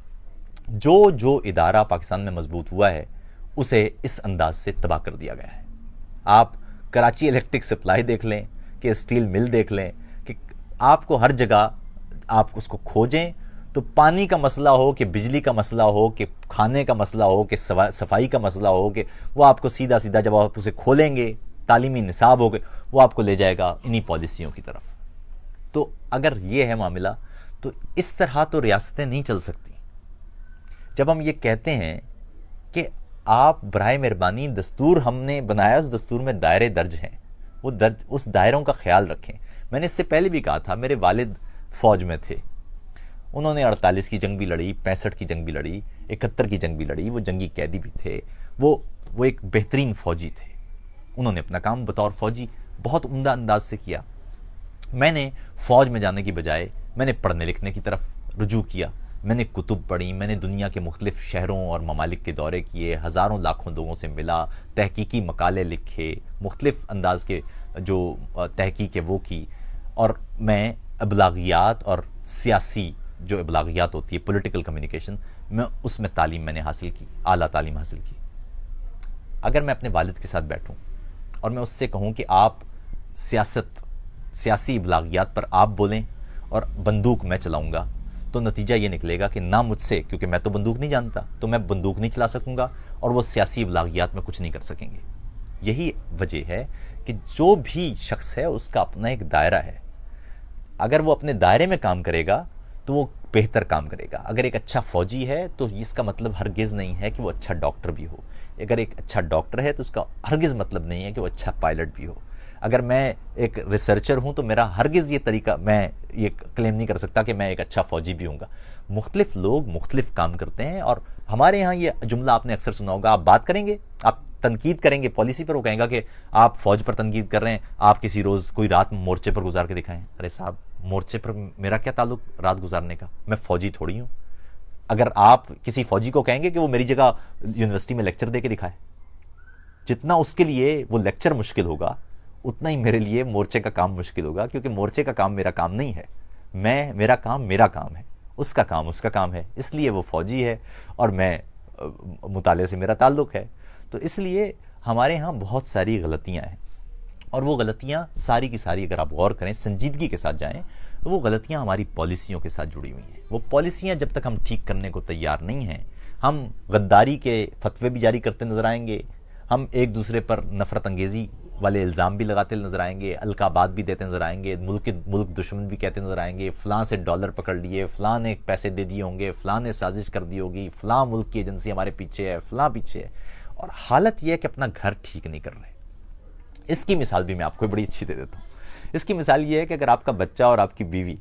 Speaker 1: جو ادارہ پاکستان میں مضبوط ہوا ہے اسے اس انداز سے تباہ کر دیا گیا ہے۔ آپ کراچی الیکٹرک سپلائی دیکھ لیں کہ اسٹیل مل دیکھ لیں کہ آپ کو ہر جگہ آپ اس کو کھوجیں تو پانی کا مسئلہ ہو کہ بجلی کا مسئلہ ہو کہ کھانے کا مسئلہ ہو کہ صفائی کا مسئلہ ہو کہ وہ آپ کو سیدھا جب آپ اسے کھولیں گے، تعلیمی نصاب ہوگے، وہ آپ کو لے جائے گا انہی پالیسیوں کی طرف۔ تو اگر یہ ہے معاملہ تو اس طرح تو ریاستیں نہیں چل سکتی۔ جب ہم یہ کہتے ہیں کہ آپ برائے مہربانی دستور ہم نے بنایا، اس دستور میں دائرے درج ہیں، اس دائروں کا خیال رکھیں۔ میں نے اس سے پہلے بھی کہا تھا، میرے والد فوج میں تھے، انہوں نے 48 کی جنگ بھی لڑی، 65 کی جنگ بھی لڑی، 71 کی جنگ بھی لڑی، وہ جنگی قیدی بھی تھے، وہ ایک بہترین فوجی تھے۔ انہوں نے اپنا کام بطور فوجی بہت عمدہ انداز سے کیا۔ میں نے فوج میں جانے کی بجائے میں نے پڑھنے لکھنے کی طرف رجوع کیا، میں نے کتب پڑھی، میں نے دنیا کے مختلف شہروں اور ممالک کے دورے کیے، ہزاروں لاکھوں لوگوں سے ملا، تحقیقی مقالے لکھے، مختلف انداز کے جو تحقیق ہے وہ کی، اور میں ابلاغیات اور سیاسی جو ابلاغیات ہوتی ہے، پولیٹیکل کمیونیکیشن، اس میں تعلیم میں نے حاصل کی، اعلیٰ تعلیم حاصل کی۔ اگر میں اپنے والد کے ساتھ بیٹھوں اور میں اس سے کہوں کہ آپ سیاسی ابلاغیات پر آپ بولیں اور بندوق میں چلاؤں گا، تو نتیجہ یہ نکلے گا کہ نہ مجھ سے، کیونکہ میں تو بندوق نہیں جانتا تو میں بندوق نہیں چلا سکوں گا، اور وہ سیاسی ابلاغیات میں کچھ نہیں کر سکیں گے۔ یہی وجہ ہے کہ جو بھی شخص ہے اس کا اپنا ایک دائرہ ہے، اگر وہ اپنے دائرے میں کام کرے گا تو وہ بہتر کام کرے گا۔ اگر ایک اچھا فوجی ہے تو اس کا مطلب ہرگز نہیں ہے کہ وہ اچھا ڈاکٹر بھی ہو، اگر ایک اچھا ڈاکٹر ہے تو اس کا ہرگز مطلب نہیں ہے کہ وہ اچھا پائلٹ بھی ہو۔ اگر میں ایک ریسرچر ہوں تو میرا ہرگز یہ طریقہ، میں یہ کلیم نہیں کر سکتا کہ میں ایک اچھا فوجی بھی ہوں گا۔ مختلف لوگ مختلف کام کرتے ہیں، اور ہمارے ہاں یہ جملہ آپ نے اکثر سنا ہوگا، آپ بات کریں گے، آپ تنقید کریں گے پالیسی پر، وہ کہیں گا کہ آپ فوج پر تنقید کر رہے ہیں، آپ کسی روز کوئی رات مورچے پر گزار کے دکھائیں۔ ارے صاحب، مورچے پر میرا کیا تعلق رات گزارنے کا؟ میں فوجی تھوڑی ہوں۔ اگر آپ کسی فوجی کو کہیں گے کہ وہ میری جگہ یونیورسٹی میں لیکچر دے کے دکھائے، جتنا اس کے لیے وہ لیکچر مشکل ہوگا اتنا ہی میرے لیے مورچے کا کام مشکل ہوگا، کیونکہ مورچے کا کام میرا کام نہیں ہے، میرا کام ہے، اس کا کام ہے، اس لیے وہ فوجی ہے اور میں مطالعے سے میرا تعلق ہے۔ تو اس لیے ہمارے ہاں بہت ساری غلطیاں ہیں، اور وہ غلطیاں ساری کی ساری اگر آپ غور کریں، سنجیدگی کے ساتھ جائیں، تو وہ غلطیاں ہماری پالیسیوں کے ساتھ جڑی ہوئی ہیں۔ وہ پالیسیاں جب تک ہم ٹھیک کرنے کو تیار نہیں ہیں، ہم غداری کے فتوے بھی جاری کرتے نظر آئیں گے، ہم ایک دوسرے پر نفرت انگیزی والے الزام بھی لگاتے نظر آئیں گے، القابات بھی دیتے نظر آئیں گے، ملک دشمن بھی کہتے نظر آئیں گے، فلاں سے ڈالر پکڑ لیے، فلاں نے پیسے دے دیے ہوں گے، فلاں نے سازش کر دی ہوگی، فلاں ملک کی ایجنسی ہمارے پیچھے ہے، فلاں پیچھے ہے، اور حالت یہ ہے کہ اپنا گھر ٹھیک نہیں کر رہے۔ اس کی مثال بھی میں آپ کو بڑی اچھی دے دیتا ہوں۔ اس کی مثال یہ ہے کہ اگر آپ کا بچہ اور آپ کی بیوی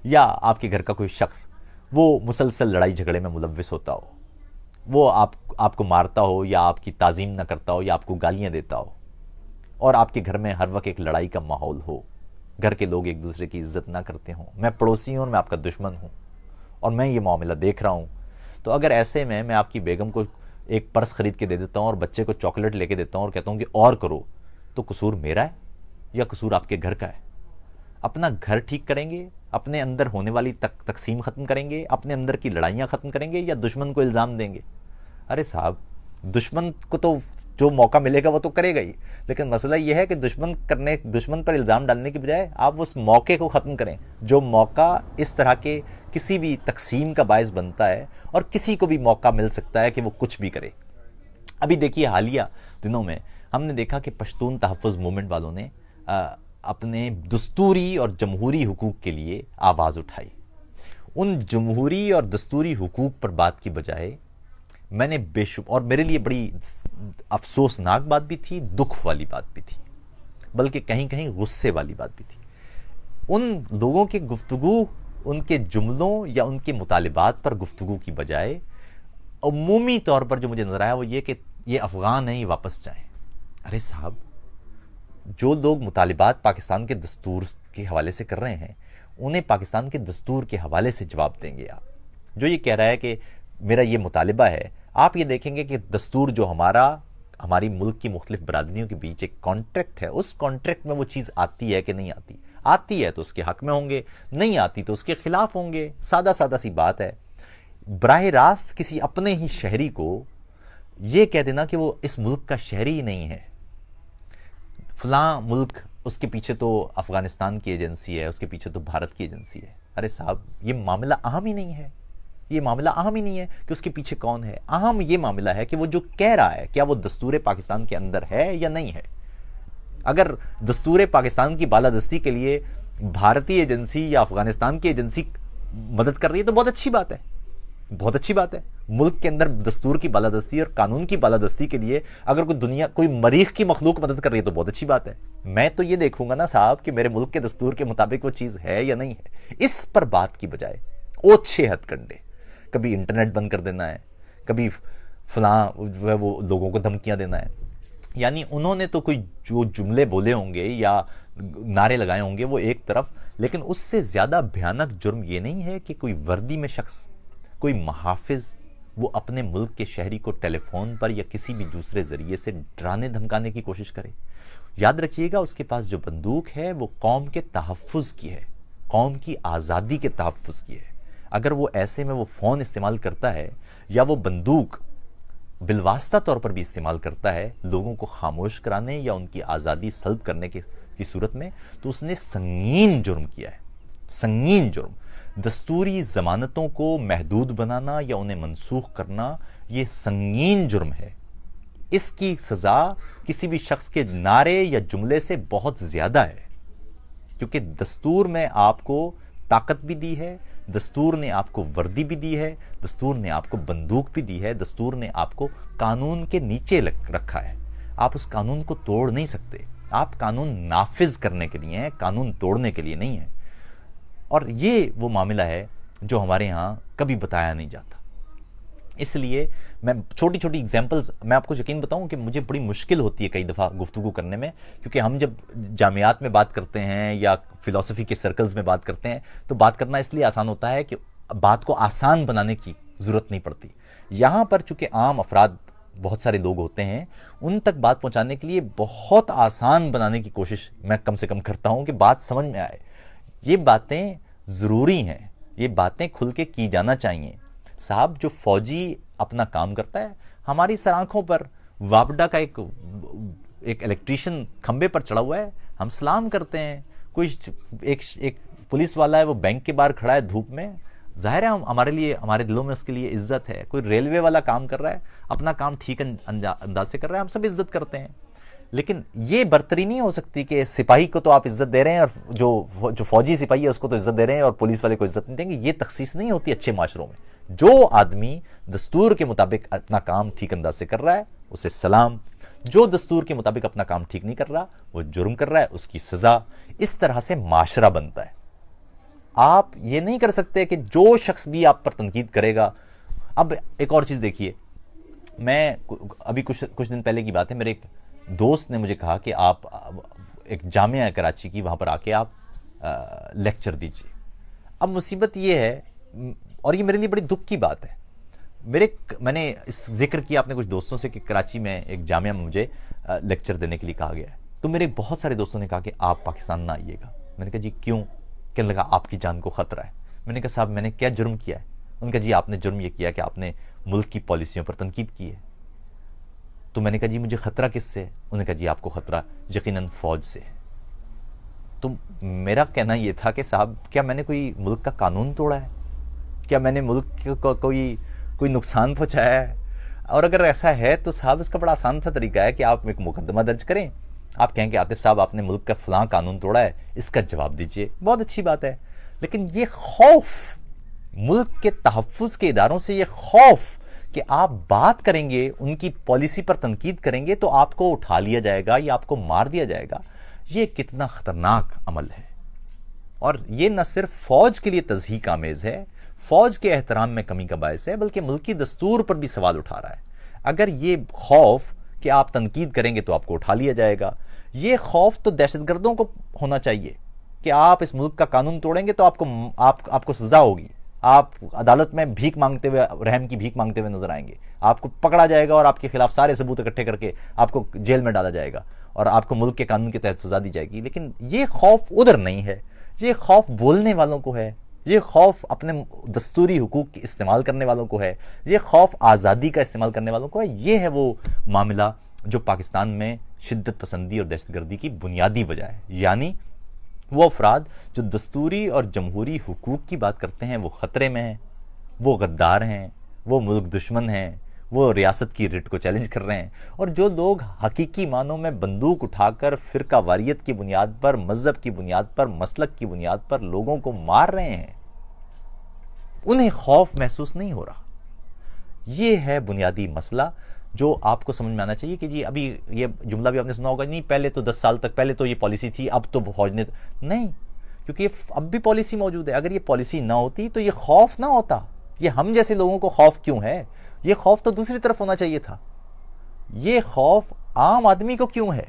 Speaker 1: یا آپ کے گھر کا کوئی شخص وہ مسلسل لڑائی جھگڑے میں ملوث ہوتا ہو، وہ آپ کو مارتا ہو یا آپ کی تعظیم نہ کرتا ہو یا آپ کو گالیاں دیتا ہو، اور آپ کے گھر میں ہر وقت ایک لڑائی کا ماحول ہو، گھر کے لوگ ایک دوسرے کی عزت نہ کرتے ہوں، میں پڑوسی ہوں اور میں آپ کا دشمن ہوں اور میں یہ معاملہ دیکھ رہا ہوں، تو اگر ایسے میں آپ کی بیگم کو ایک پرس خرید کے دے دیتا ہوں اور بچے کو چاکلیٹ لے کے دیتا ہوں اور کہتا ہوں کہ اور کرو، تو قصور میرا ہے یا قصور آپ کے گھر کا ہے؟ اپنا گھر ٹھیک کریں گے، اپنے اندر ہونے والی تقسیم ختم کریں گے، اپنے اندر کی لڑائیاں ختم کریں گے، یا دشمن کو الزام دیں گے؟ ارے صاحب، دشمن کو تو جو موقع ملے گا وہ تو کرے گا ہی، لیکن مسئلہ یہ ہے کہ دشمن پر الزام ڈالنے کی بجائے آپ اس موقع کو ختم کریں، جو موقع اس طرح کے کسی بھی تقسیم کا باعث بنتا ہے، اور کسی کو بھی موقع مل سکتا ہے کہ وہ کچھ بھی کرے۔ ابھی دیکھیے، حالیہ دنوں میں ہم نے دیکھا کہ پشتون تحفظ موومنٹ والوں نے اپنے دستوری اور جمہوری حقوق کے لیے آواز اٹھائی۔ ان جمہوری اور دستوری حقوق پر بات کی بجائے میں نے اور میرے لیے بڑی افسوسناک بات بھی تھی، دکھ والی بات بھی تھی، بلکہ کہیں کہیں غصے والی بات بھی تھی۔ ان لوگوں کی گفتگو، ان کے جملوں یا ان کے مطالبات پر گفتگو کی بجائے عمومی طور پر جو مجھے نظر آیا وہ یہ کہ یہ افغان ہیں، یہ واپس جائیں۔ ارے صاحب، جو لوگ مطالبات پاکستان کے دستور کے حوالے سے کر رہے ہیں انہیں پاکستان کے دستور کے حوالے سے جواب دیں گے آپ۔ جو یہ کہہ رہا ہے کہ میرا یہ مطالبہ ہے، آپ یہ دیکھیں گے کہ دستور جو ہماری ملک کی مختلف برادریوں کے بیچ ایک کانٹریکٹ ہے، اس کانٹریکٹ میں وہ چیز آتی ہے کہ نہیں آتی؟ آتی ہے تو اس کے حق میں ہوں گے، نہیں آتی تو اس کے خلاف ہوں گے۔ سادہ سادہ سی بات ہے۔ براہ راست کسی اپنے ہی شہری کو یہ کہہ دینا کہ وہ اس ملک کا شہری ہی نہیں ہے، فلاں ملک اس کے پیچھے تو افغانستان کی ایجنسی ہے، اس کے پیچھے تو بھارت کی ایجنسی ہے۔ ارے صاحب، یہ معاملہ اہم ہی نہیں ہے، یہ معاملہ اہم ہی نہیں ہے کہ اس کے پیچھے کون ہے۔ اہم یہ معاملہ ہے کہ وہ جو کہہ رہا ہے کیا وہ دستور پاکستان کے اندر ہے یا نہیں ہے۔ اگر دستور پاکستان کی بالادستی کے لیے بھارتی ایجنسی یا افغانستان کی ایجنسی مدد کر رہی ہے تو بہت اچھی بات ہے، بہت اچھی بات ہے۔ ملک کے اندر دستور کی بالادستی اور قانون کی بالادستی کے لیے اگر کوئی مریخ کی مخلوق مدد کر رہی ہے تو بہت اچھی بات ہے۔ میں تو یہ دیکھوں گا نا صاحب کہ میرے ملک کے دستور کے مطابق وہ چیز ہے یا نہیں ہے۔ اس پر بات کی بجائے اوچھے ہتھ کنڈے، کبھی انٹرنیٹ بند کر دینا ہے، کبھی فلاں وہ لوگوں کو دھمکیاں دینا ہے۔ یعنی انہوں نے تو کوئی جو جملے بولے ہوں گے یا نعرے لگائے ہوں گے وہ ایک طرف، لیکن اس سے زیادہ بھیانک جرم یہ نہیں ہے کہ کوئی وردی میں شخص، کوئی محافظ، وہ اپنے ملک کے شہری کو ٹیلی فون پر یا کسی بھی دوسرے ذریعے سے ڈرانے دھمکانے کی کوشش کرے۔ یاد رکھیے گا، اس کے پاس جو بندوق ہے وہ قوم کے تحفظ کی ہے، قوم کی آزادی کے تحفظ کی ہے۔ اگر وہ ایسے میں وہ فون استعمال کرتا ہے یا وہ بندوق بالواسطہ طور پر بھی استعمال کرتا ہے لوگوں کو خاموش کرانے یا ان کی آزادی سلب کرنے کی صورت میں، تو اس نے سنگین جرم کیا ہے، سنگین جرم۔ دستوری ضمانتوں کو محدود بنانا یا انہیں منسوخ کرنا یہ سنگین جرم ہے۔ اس کی سزا کسی بھی شخص کے نعرے یا جملے سے بہت زیادہ ہے، کیونکہ دستور میں آپ کو طاقت بھی دی ہے، دستور نے آپ کو وردی بھی دی ہے، دستور نے آپ کو بندوق بھی دی ہے، دستور نے آپ کو قانون کے نیچے رکھا ہے۔ آپ اس قانون کو توڑ نہیں سکتے۔ آپ قانون نافذ کرنے کے لیے ہیں، قانون توڑنے کے لیے نہیں ہے۔ اور یہ وہ معاملہ ہے جو ہمارے ہاں کبھی بتایا نہیں جاتا۔ اس لیے میں چھوٹی چھوٹی ایگزامپلز، میں آپ کو یقین بتاؤں کہ مجھے بڑی مشکل ہوتی ہے کئی دفعہ گفتگو کرنے میں، کیونکہ ہم جب جامعات میں بات کرتے ہیں یا فلسفی کے سرکلز میں بات کرتے ہیں تو بات کرنا اس لیے آسان ہوتا ہے کہ بات کو آسان بنانے کی ضرورت نہیں پڑتی۔ یہاں پر چونکہ عام افراد بہت سارے لوگ ہوتے ہیں، ان تک بات پہنچانے کے لیے بہت آسان بنانے کی کوشش میں کم سے کم کرتا ہوں کہ بات سمجھ میں آئے۔ یہ باتیں ضروری ہیں، یہ باتیں کھل کے کی جانا چاہیے۔ صاحب، جو فوجی اپنا کام کرتا ہے، ہماری سر آنکھوں پر وابڈا کا ایک الیکٹریشین کھمبے پر چڑھا ہوا ہے، ہم سلام کرتے ہیں۔ کوئی ایک پولیس والا ہے، وہ بینک کے باہر کھڑا ہے دھوپ میں، ظاہر ہے ہمارے لیے، ہمارے دلوں میں اس کے لیے عزت ہے۔ کوئی ریلوے والا کام کر رہا ہے، اپنا کام ٹھیک انداز سے کر رہا ہے، ہم سب عزت کرتے ہیں۔ لیکن یہ برتری نہیں ہو سکتی کہ سپاہی کو تو آپ عزت دے رہے ہیں اور جو فوجی سپاہی ہے اس کو تو عزت دے رہے ہیں اور پولیس والے کو عزت نہیں دیں گے۔ یہ تخصیص نہیں ہوتی اچھے معاشروں میں۔ جو آدمی دستور کے مطابق اپنا کام ٹھیک انداز سے کر رہا ہے اسے سلام، جو دستور کے مطابق اپنا کام ٹھیک نہیں کر رہا وہ جرم کر رہا ہے، اس کی سزا۔ اس طرح سے معاشرہ بنتا ہے۔ آپ یہ نہیں کر سکتے کہ جو شخص بھی آپ پر تنقید کرے گا۔ اب ایک اور چیز دیکھیے، میں ابھی کچھ دن پہلے کی بات ہے، میرے ایک دوست نے مجھے کہا کہ آپ ایک جامعہ کراچی کی وہاں پر آ کے آپ لیکچر دیجیے۔ اب مصیبت یہ ہے، اور یہ میرے لیے بڑی دکھ کی بات ہے، میں نے اس ذکر کیا اپنے کچھ دوستوں سے کہ کراچی میں ایک جامعہ میں مجھے لیکچر دینے کے لیے کہا گیا ہے، تو میرے بہت سارے دوستوں نے کہا کہ آپ پاکستان نہ آئیے گا۔ میں نے کہا جی کیوں؟ کہنے لگا آپ کی جان کو خطرہ ہے۔ میں نے کہا صاحب میں نے کیا جرم کیا ہے؟ ان کا جی آپ نے جرم یہ کیا کہ آپ نے ملک کی پالیسیوں پر تنقید کی ہے۔ تو میں نے کہا جی مجھے خطرہ کس سے ہے؟ انہوں نے کہا جی آپ کو خطرہ یقیناً فوج سے ہے۔ تو میرا کہنا یہ تھا کہ صاحب کیا میں نے کوئی ملک کا قانون توڑا ہے؟ کیا میں نے ملک کو کوئی نقصان پہنچایا ہے؟ اور اگر ایسا ہے تو صاحب اس کا بڑا آسان سا طریقہ ہے کہ آپ ایک مقدمہ درج کریں، آپ کہیں کہ عاطف صاحب آپ نے ملک کا فلاں قانون توڑا ہے، اس کا جواب دیجئے، بہت اچھی بات ہے۔ لیکن یہ خوف، ملک کے تحفظ کے اداروں سے یہ خوف کہ آپ بات کریں گے، ان کی پالیسی پر تنقید کریں گے تو آپ کو اٹھا لیا جائے گا یا آپ کو مار دیا جائے گا. یہ کتنا خطرناک عمل ہے. اور یہ نہ صرف فوج کے لیے تضحیک آمیز ہے، فوج کے احترام میں کمی کا باعث ہے، بلکہ ملکی دستور پر بھی سوال اٹھا رہا ہے. اگر یہ خوف کہ آپ تنقید کریں گے تو آپ کو اٹھا لیا جائے گا، یہ خوف تو دہشت گردوں کو ہونا چاہیے کہ آپ اس ملک کا قانون توڑیں گے تو آپ کو سزا ہوگی، آپ عدالت میں بھیک مانگتے ہوئے، رحم کی بھیک مانگتے ہوئے نظر آئیں گے، آپ کو پکڑا جائے گا اور آپ کے خلاف سارے ثبوت اکٹھے کر کے آپ کو جیل میں ڈالا جائے گا اور آپ کو ملک کے قانون کے تحت سزا دی جائے گی. لیکن یہ خوف ادھر نہیں ہے، یہ خوف بولنے والوں کو ہے، یہ خوف اپنے دستوری حقوق کی استعمال کرنے والوں کو ہے، یہ خوف آزادی کا استعمال کرنے والوں کو ہے. یہ ہے وہ معاملہ جو پاکستان میں شدت پسندی اور دہشت گردی کی بنیادی وجہ ہے. یعنی وہ افراد جو دستوری اور جمہوری حقوق کی بات کرتے ہیں وہ خطرے میں ہیں، وہ غدار ہیں، وہ ملک دشمن ہیں، وہ ریاست کی رٹ کو چیلنج کر رہے ہیں. اور جو لوگ حقیقی معنوں میں بندوق اٹھا کر فرقہ واریت کی بنیاد پر، مذہب کی بنیاد پر، مسلک کی بنیاد پر لوگوں کو مار رہے ہیں، انہیں خوف محسوس نہیں ہو رہا. یہ ہے بنیادی مسئلہ جو آپ کو سمجھ میں آنا چاہیے کہ جی ابھی یہ جملہ بھی آپ نے سنا ہوگا، نہیں پہلے تو 10 سال تک پہلے تو یہ پالیسی تھی، اب تو فوج نے نہیں، کیونکہ یہ اب بھی پالیسی موجود ہے. اگر یہ پالیسی نہ ہوتی تو یہ خوف نہ ہوتا. یہ ہم جیسے لوگوں کو خوف کیوں ہے؟ یہ خوف تو دوسری طرف ہونا چاہیے تھا. یہ خوف عام آدمی کو کیوں ہے؟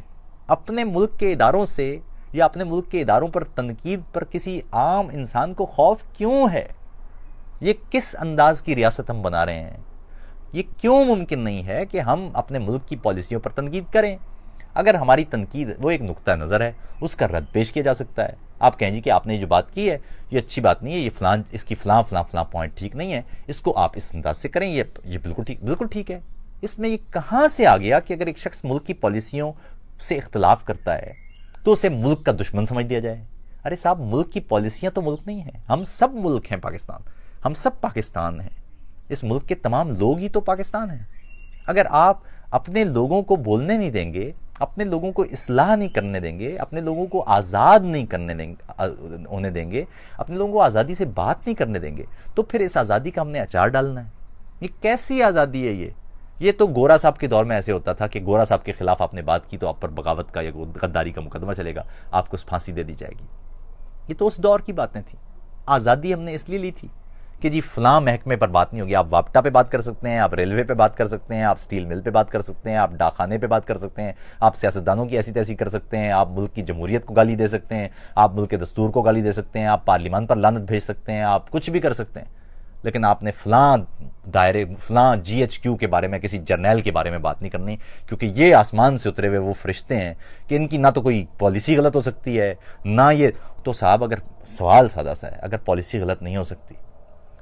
Speaker 1: اپنے ملک کے اداروں سے یا اپنے ملک کے اداروں پر تنقید پر کسی عام انسان کو خوف کیوں ہے؟ یہ کس انداز کی ریاست ہم بنا رہے ہیں؟ یہ کیوں ممکن نہیں ہے کہ ہم اپنے ملک کی پالیسیوں پر تنقید کریں؟ اگر ہماری تنقید وہ ایک نقطہ نظر ہے، اس کا رد پیش کیا جا سکتا ہے. آپ کہیں جی کہ آپ نے جو بات کی ہے یہ اچھی بات نہیں ہے، یہ فلاں اس کی فلاں پوائنٹ ٹھیک نہیں ہے، اس کو آپ اس انداز سے کریں، یہ بالکل ٹھیک ہے. اس میں یہ کہاں سے آ گیا کہ اگر ایک شخص ملک کی پالیسیوں سے اختلاف کرتا ہے تو اسے ملک کا دشمن سمجھ دیا جائے؟ ارے صاحب، ملک کی پالیسیاں تو ملک نہیں ہیں، ہم سب ملک ہیں. پاکستان، ہم سب پاکستان ہیں. اس ملک کے تمام لوگ ہی تو پاکستان ہیں. اگر آپ اپنے لوگوں کو بولنے نہیں دیں گے، اپنے لوگوں کو اصلاح نہیں کرنے دیں گے، اپنے لوگوں کو آزاد نہیں ہونے دیں گے، اپنے لوگوں کو آزادی سے بات نہیں کرنے دیں گے، تو پھر اس آزادی کا ہم نے اچار ڈالنا ہے. یہ کیسی آزادی ہے؟ یہ تو گورا صاحب کے دور میں ایسے ہوتا تھا کہ گورا صاحب کے خلاف آپ نے بات کی تو آپ پر بغاوت کا یا غداری کا مقدمہ چلے گا، آپ کو پھانسی دے دی جائے گی. یہ تو اس دور کی باتیں تھیں. آزادی ہم نے اس لیے لی تھی کہ جی فلاں محکمے پر بات نہیں ہوگی. آپ واپٹا پہ بات کر سکتے ہیں، آپ ریلوے پہ بات کر سکتے ہیں، آپ سٹیل مل پہ بات کر سکتے ہیں، آپ ڈاکخانے پہ بات کر سکتے ہیں، آپ سیاستدانوں کی ایسی تیسی کر سکتے ہیں، آپ ملک کی جمہوریت کو گالی دے سکتے ہیں، آپ ملک کے دستور کو گالی دے سکتے ہیں، آپ پارلیمان پر لعنت بھیج سکتے ہیں، آپ کچھ بھی کر سکتے ہیں. لیکن آپ نے فلاں دائرے، فلاں GHQ کے بارے میں، کسی جرنیل کے بارے میں بات نہیں کرنی، کیونکہ یہ آسمان سے اترے ہوئے وہ فرشتے ہیں کہ ان کی نہ تو کوئی پالیسی غلط ہو سکتی ہے، نہ یہ تو. صاحب اگر سوال سادہ سا ہے، اگر پالیسی غلط نہیں ہو سکتی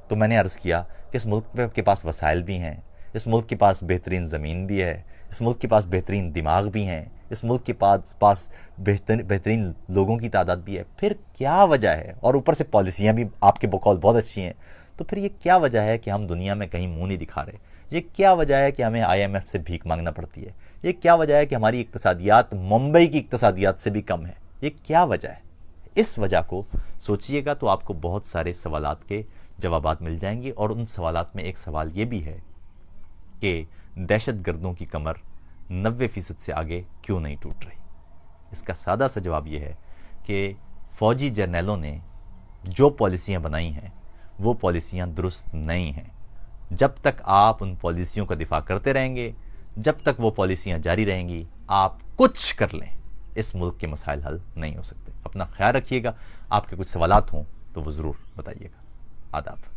Speaker 1: تو میں نے عرض کیا کہ اس ملک کے پاس وسائل بھی ہیں، اس ملک کے پاس بہترین زمین بھی ہے، اس ملک کے پاس بہترین دماغ بھی ہیں، اس ملک کے پاس بہترین لوگوں کی تعداد بھی ہے. پھر کیا وجہ ہے؟ اور اوپر سے پالیسیاں بھی آپ کے بقول بہت اچھی ہیں. تو پھر یہ کیا وجہ ہے کہ ہم دنیا میں کہیں منہ نہیں دکھا رہے؟ یہ کیا وجہ ہے کہ ہمیں IMF سے بھیک مانگنا پڑتی ہے؟ یہ کیا وجہ ہے کہ ہماری اقتصادیات ممبئی کی اقتصادیات سے بھی کم ہے؟ یہ کیا وجہ ہے؟ اس وجہ کو سوچئے گا تو آپ کو بہت سارے سوالات کے جوابات مل جائیں گے. اور ان سوالات میں ایک سوال یہ بھی ہے کہ دہشت گردوں کی کمر 90% سے آگے کیوں نہیں ٹوٹ رہی؟ اس کا سادہ سا جواب یہ ہے کہ فوجی جرنیلوں نے جو پالیسیاں بنائی ہیں وہ پالیسیاں درست نہیں ہیں. جب تک آپ ان پالیسیوں کا دفاع کرتے رہیں گے، جب تک وہ پالیسیاں جاری رہیں گی، آپ کچھ کر لیں، اس ملک کے مسائل حل نہیں ہو سکتے. اپنا خیال رکھیے گا. آپ کے کچھ سوالات ہوں تو وہ ضرور بتائیے گا. آداب.